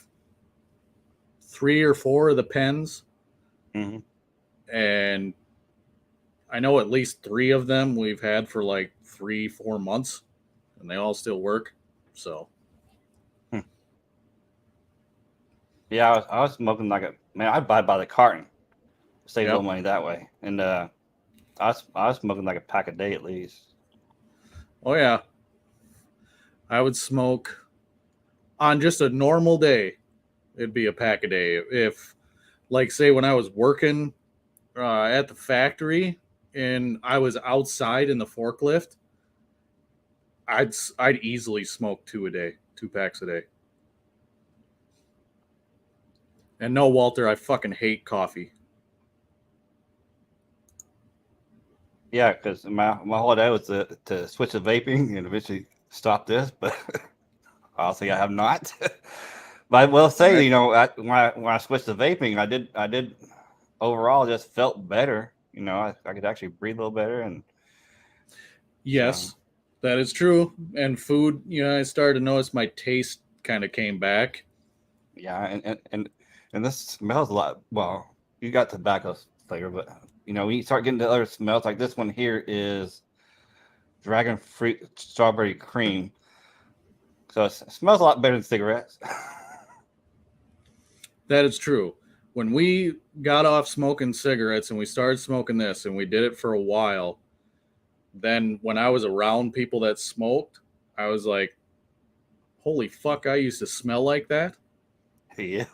3 or 4 of the pens. mm-hmm. And I know at least 3 of them we've had for like 3-4 months, and they all still work. So, Yeah, I was smoking I'd buy by the carton, save a Yep. little money that way. And I was smoking like a pack a day at least. Oh yeah, I would smoke on just a normal day. It'd be a pack a day. If, like, say when I was working at the factory and I was outside in the forklift, I'd easily smoke 2 a day, 2 packs a day. And no, Walter, I fucking hate coffee. Yeah, because my whole day was to switch to vaping and eventually stop this, but obviously I have not. But I will say, Right. when I switched to vaping, I did overall just felt better. I could actually breathe a little better, and Yes, that is true. And food, I started to notice my taste kind of came back. yeah, and this smells a lot. Well, you got tobacco flavor, but when you start getting the other smells, like this one here is dragon fruit strawberry cream, so it smells a lot better than cigarettes. That is true. When we got off smoking cigarettes and we started smoking this and we did it for a while, then when I was around people that smoked, I was like, holy fuck, I used to smell like that. Yeah.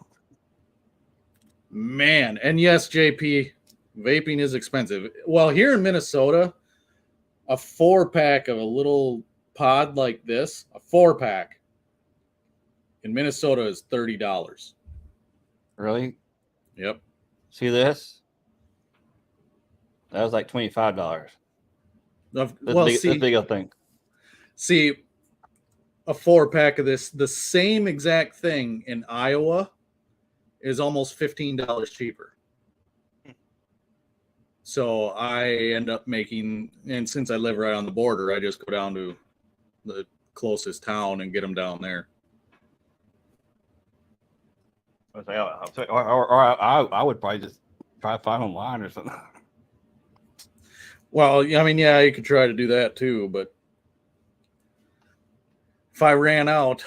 Man. And yes, JP, vaping is expensive. Well, here in Minnesota, a 4-pack of a little pod like this, a 4-pack in Minnesota is $30. Really? Yep. See this? That was like $25. This big old thing. See, a 4-pack of this, the same exact thing in Iowa is almost $15 cheaper. So I end up making, and since I live right on the border, I just go down to the closest town and get them down there. Or I would probably just try to find online or something. Well, I mean, yeah, you could try to do that too, but if I ran out,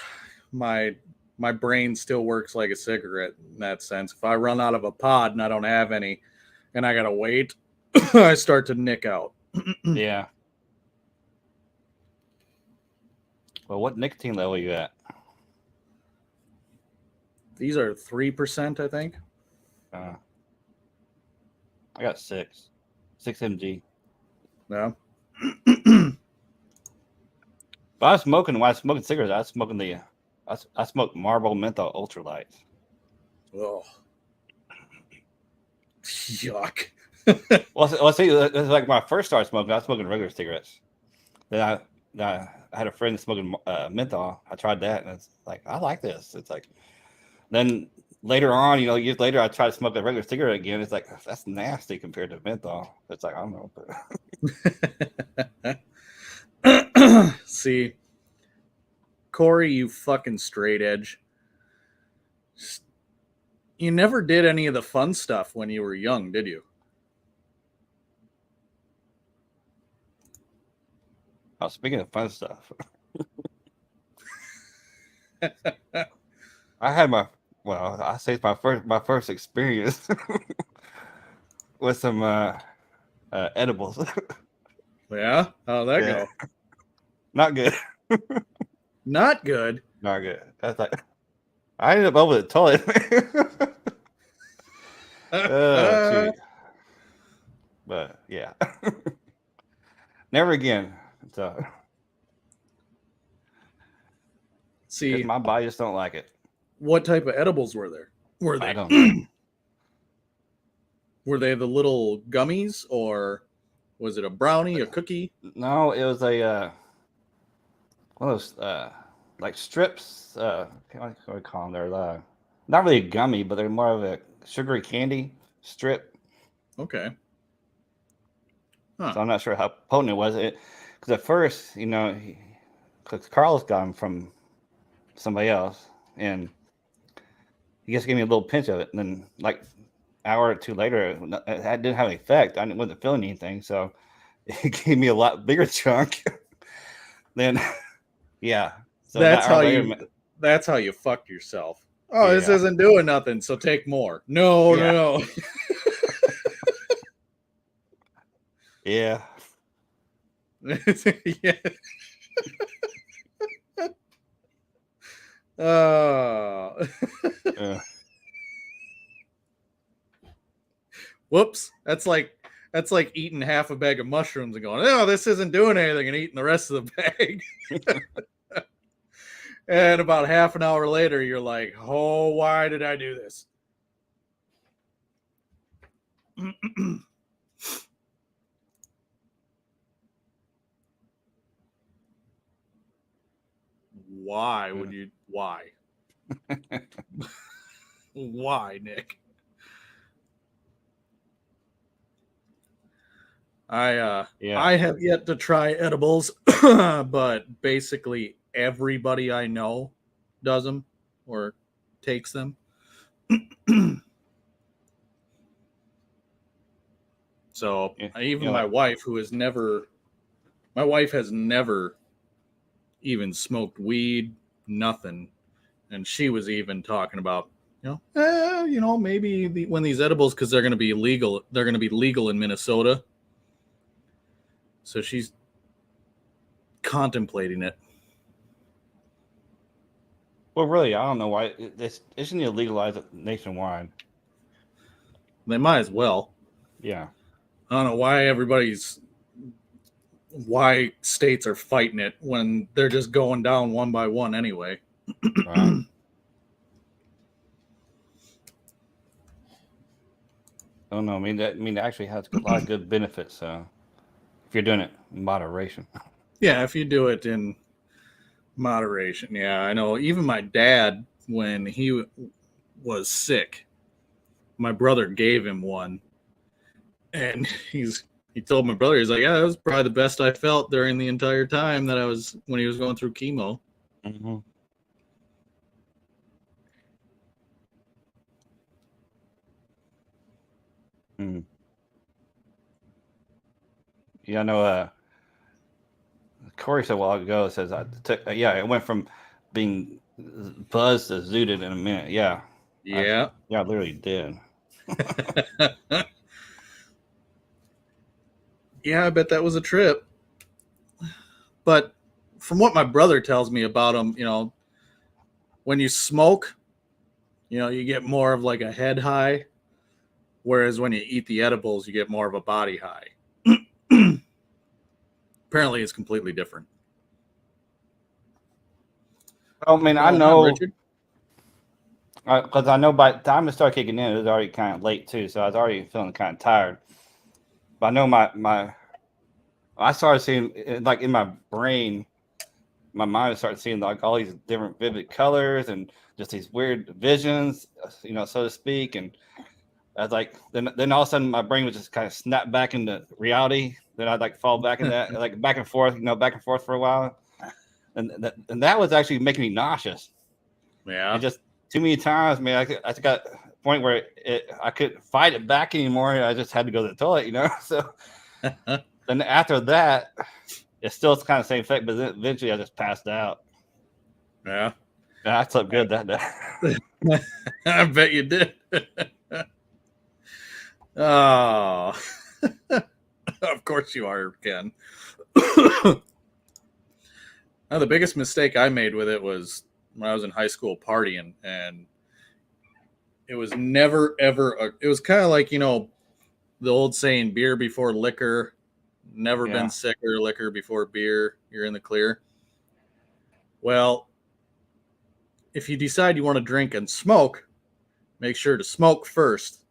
my brain still works like a cigarette in that sense. If I run out of a pod and I don't have any and I gotta wait, I start to nick out. Yeah. Well, what nicotine level are you at? These are 3%, I think. I got 6 mg. Yeah. But when I was smoking cigarettes, I was smoking the I smoke Marlboro menthol ultralights. Oh, yuck. Well, see, it's like when I first started smoking, I was smoking regular cigarettes. Then I had a friend smoking menthol. I tried that, and it's like, I like this. It's like, then later on, years later, I tried to smoke a regular cigarette again. It's like, that's nasty compared to menthol. It's like, I don't know. But see, Corey, you fucking straight edge. You never did any of the fun stuff when you were young, did you? Oh, speaking of fun stuff, I had I say it's my first experience with some edibles. Yeah? How'd that go? Not good. Not good. Not good. That's like, I ended up over the toilet. Oh, gee. But yeah, never again. So, see, my body just don't like it. what type of edibles were there? Were they? I don't know. Were they the little gummies, or was it a brownie, a cookie? No, it was a one of those like strips. What do we call them? They're not really a gummy, but they're more of a sugary candy strip. Okay. Huh. So I'm not sure how potent it was. Because at first, because Carlos got them from somebody else, and he just gave me a little pinch of it, and then like hour or two later, it didn't have an effect. I wasn't feeling anything, so it gave me a lot bigger chunk. Then, yeah. So that's how you fuck yourself. Oh, this isn't doing nothing, so take more. No. Yeah. Yeah. Oh. Whoops. That's like eating half a bag of mushrooms and going, oh, this isn't doing anything, and eating the rest of the bag. And about half an hour later, you're like, oh, why did I do this? Why would you? Why? Why, Nick? I have yet to try edibles, but basically everybody I know does them or takes them. So even my wife, my wife has never even smoked weed, nothing. And she was even talking about, maybe when these edibles, because they're going to be legal in Minnesota. So she's contemplating it. Well, really, I don't know why. Isn't it legalized nationwide? They might as well. Yeah. I don't know why states are fighting it when they're just going down one by one anyway. Right. I don't know. I mean, it actually has a lot of good benefits. So if you're doing it in moderation. Yeah, if you do it in moderation. Yeah, I know. Even my dad, when he was sick, my brother gave him one, and he told my brother, he's like, yeah, that was probably the best I felt during the entire time when he was going through chemo. Mm-hmm. Mm. Yeah, I know. Corey said a while ago, it went from being buzzed to zooted in a minute. Yeah. Yeah. I literally did. Yeah, I bet that was a trip. But from what my brother tells me about them, when you smoke, you get more of like a head high, whereas when you eat the edibles, you get more of a body high. Apparently, it's completely different. I mean, I Going on, know Richard? because I know by the time it started kicking in, it was already kind of late too, so I was already feeling kind of tired. But I know I started seeing like in my brain, my mind started seeing like all these different vivid colors and just these weird visions, so to speak. And I was like, then all of a sudden my brain would just kind of snap back into reality. Then I'd like fall back in that, like back and forth for a while. And that was actually making me nauseous. Yeah. And just too many times, man, I got a point where I couldn't fight it back anymore. I just had to go to the toilet, So then after that, it's still kind of the same effect, but then eventually I just passed out. Yeah. And I slept good that day. I bet you did. Oh, of course you are, Ken. Now, the biggest mistake I made with it was when I was in high school partying, and it was never ever. It was kind of like the old saying, "Beer before liquor." Never Yeah. been sicker. Liquor before beer. You're in the clear. Well, if you decide you want to drink and smoke, make sure to smoke first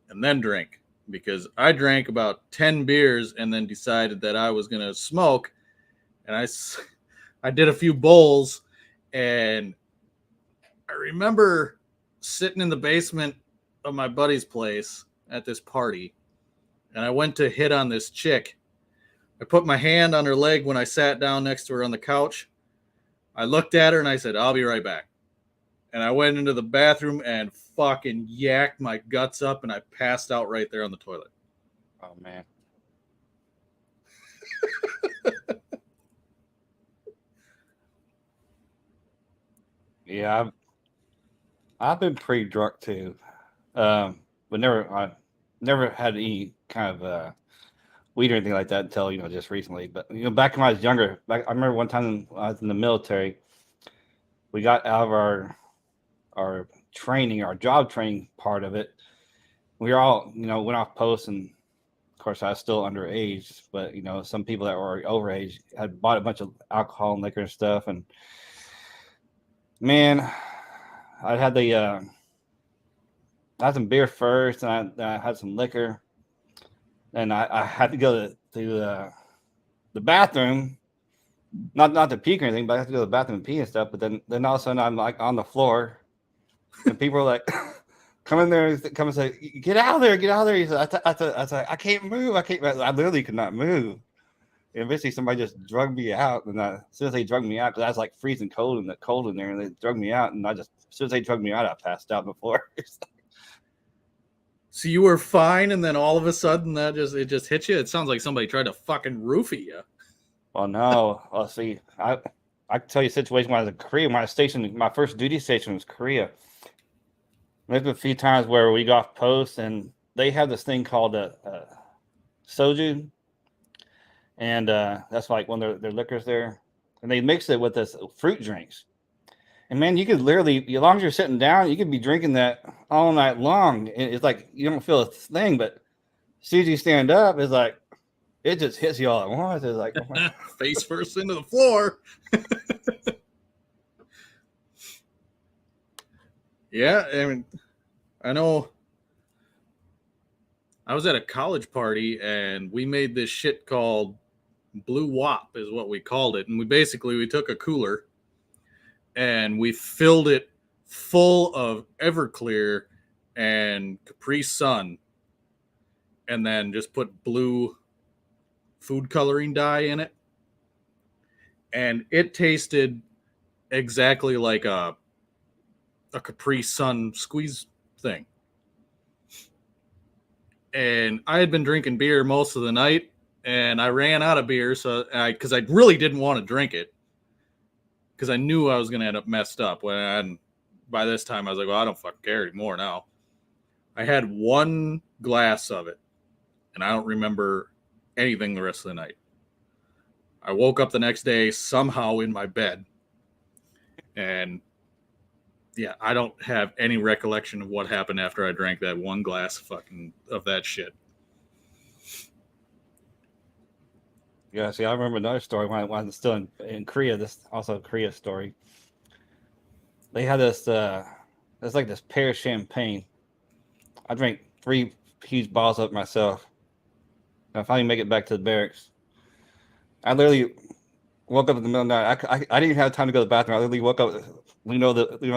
and then drink. Because I drank about 10 beers and then decided that I was going to smoke. And I did a few bowls. And I remember sitting in the basement of my buddy's place at this party. And I went to hit on this chick. I put my hand on her leg when I sat down next to her on the couch. I looked at her and I said, "I'll be right back." And I went into the bathroom and fucking yacked my guts up, and I passed out right there on the toilet. Oh man. Yeah, I've been pretty drunk too, but I never had any kind of weed or anything like that until just recently. But back when I was younger, I remember one time when I was in the military, we got out of our training, our job training part of it. We were all went off post, and of course I was still underage, but some people that were overage had bought a bunch of alcohol and liquor and stuff, and man, I had I had some beer first, and I had some liquor, and I had to go to the bathroom, not to puke or anything, but I had to go to the bathroom and pee and stuff. But then all of a sudden I'm like on the floor, and people are like, come in there, come and say, "Get out of there, get out of there." He said, I said, "I can't move, I literally could not move." And eventually somebody just drugged me out, and as soon as they drugged me out, because I was like freezing cold in there, and they drugged me out, and as soon as they drugged me out, I passed out on the floor. So you were fine, and then all of a sudden it just hit you? It sounds like somebody tried to fucking roofie you. Well, no. Well, see, I can tell you a situation when I was in Korea. My station, my first duty station was Korea. There's been a few times where we got off post, and they have this thing called a soju, and that's like one of their liquors there, and they mix it with this fruit drinks. And man, you could literally, as long as you're sitting down, you could be drinking that all night long. It's like you don't feel a thing, but as soon as you stand up, it's like it just hits you all at once. It's like face first into the floor. Yeah, I mean, I know. I was at a college party and we made this shit called Blue Wop, is what we called it. And we took a cooler and we filled it full of Everclear and Capri Sun, and then just put blue food coloring dye in it. And it tasted exactly like a Capri Sun squeeze thing. And I had been drinking beer most of the night, and I ran out of beer, because I really didn't want to drink it, because I knew I was going to end up messed up. By this time, I was like, well, I don't fucking care anymore now. I had one glass of it, and I don't remember anything the rest of the night. I woke up the next day somehow in my bed, and yeah, I don't have any recollection of what happened after I drank that one glass of that shit. Yeah, see, I remember another story when I was still in Korea. This also a Korea story. they had this. It's like this pear champagne. I drank 3 huge bottles of it myself. And I finally make it back to the barracks. I literally woke up in the middle of the night. I didn't even have time to go to the bathroom. I literally woke up,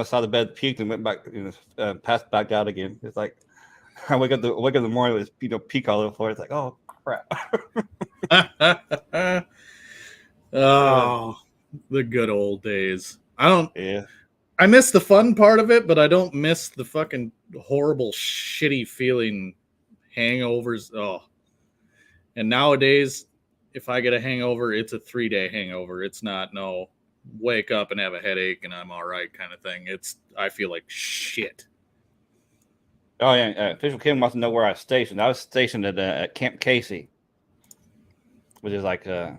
saw the bed, puked, and went back, passed back out again. It's like I wake up in the morning with puke all over the floor. It's like, oh crap. Oh, the good old days. Yeah. I miss the fun part of it, but I don't miss the fucking horrible, shitty feeling hangovers. Oh, and nowadays, if I get a hangover, it's a 3-day hangover. It's not no wake up and have a headache and I'm all right kind of thing. I feel like shit. Oh yeah. Official Kim wants to know where I was stationed. I was stationed at Camp Casey, which is like it's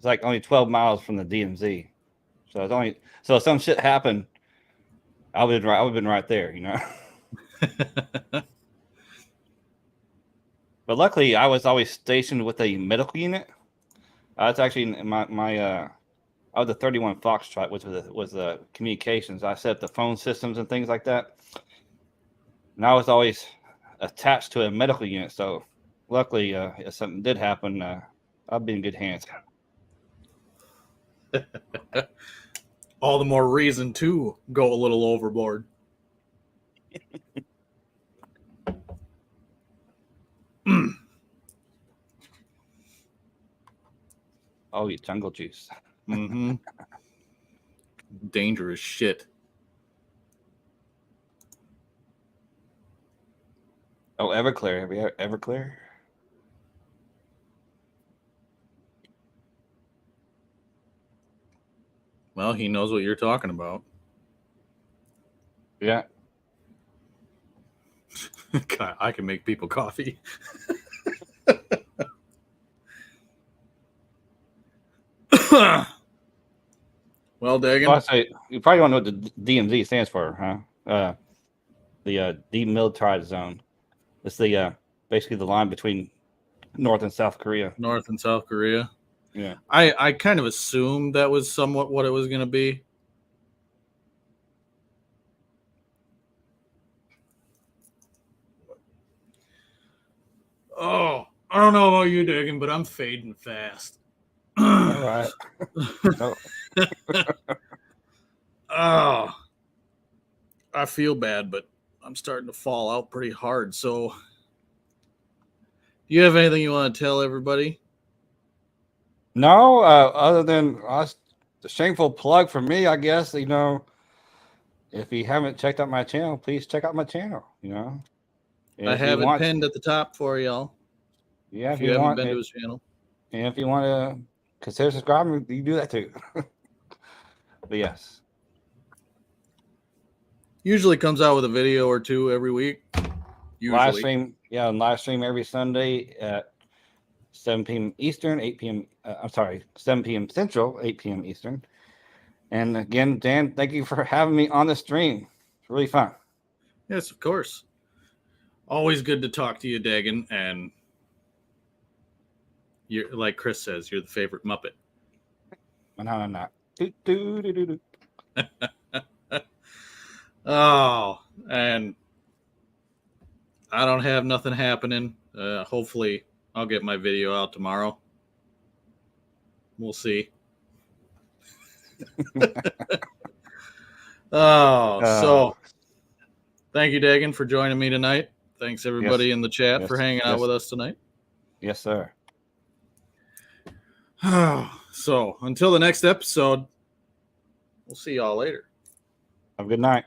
like only 12 miles from the DMZ. So if some shit happened, I would have been right there, But luckily, I was always stationed with a medical unit. That's actually I was the 31 Foxtrot, which was communications. I set up the phone systems and things like that. And I was always attached to a medical unit. So luckily, if something did happen, I'd be in good hands. All the more reason to go a little overboard. Oh, you jungle juice. Mm-hmm. Dangerous shit. Oh, Everclear. Have you heard Everclear? Well, he knows what you're talking about. Yeah. God, I can make people coffee. Well, Dagan. Oh, so you probably don't know what the DMZ stands for, huh? The demilitarized zone. It's the basically the line between North and South Korea. North and South Korea. Yeah. I kind of assumed that was somewhat what it was going to be. Oh, I don't know about you, Dagan, but I'm fading fast. All right. Oh. Oh, I feel bad, but I'm starting to fall out pretty hard. So, do you have anything you want to tell everybody? No, other than us, the shameful plug for me, I guess. If you haven't checked out my channel, please check out my channel. And I if have you it want, pinned at the top for y'all. yeah, If you haven't been to his channel, and if you want to consider subscribing, you can do that too. But yes, usually comes out with a video or two every week. Usually. live stream every Sunday at 7 p.m. Eastern, 8 p.m. 7 p.m. Central, 8 p.m. Eastern. And again, Dan, thank you for having me on the stream. It's really fun. Yes, of course. Always good to talk to you, Dagan. And you're like Chris says, you're the favorite Muppet. No, I'm not. Oh, and I don't have nothing happening. Hopefully, I'll get my video out tomorrow. We'll see. So thank you, Dagan, for joining me tonight. Thanks, everybody in the chat for hanging out with us tonight. Yes, sir. So until the next episode, we'll see y'all later. Have a good night.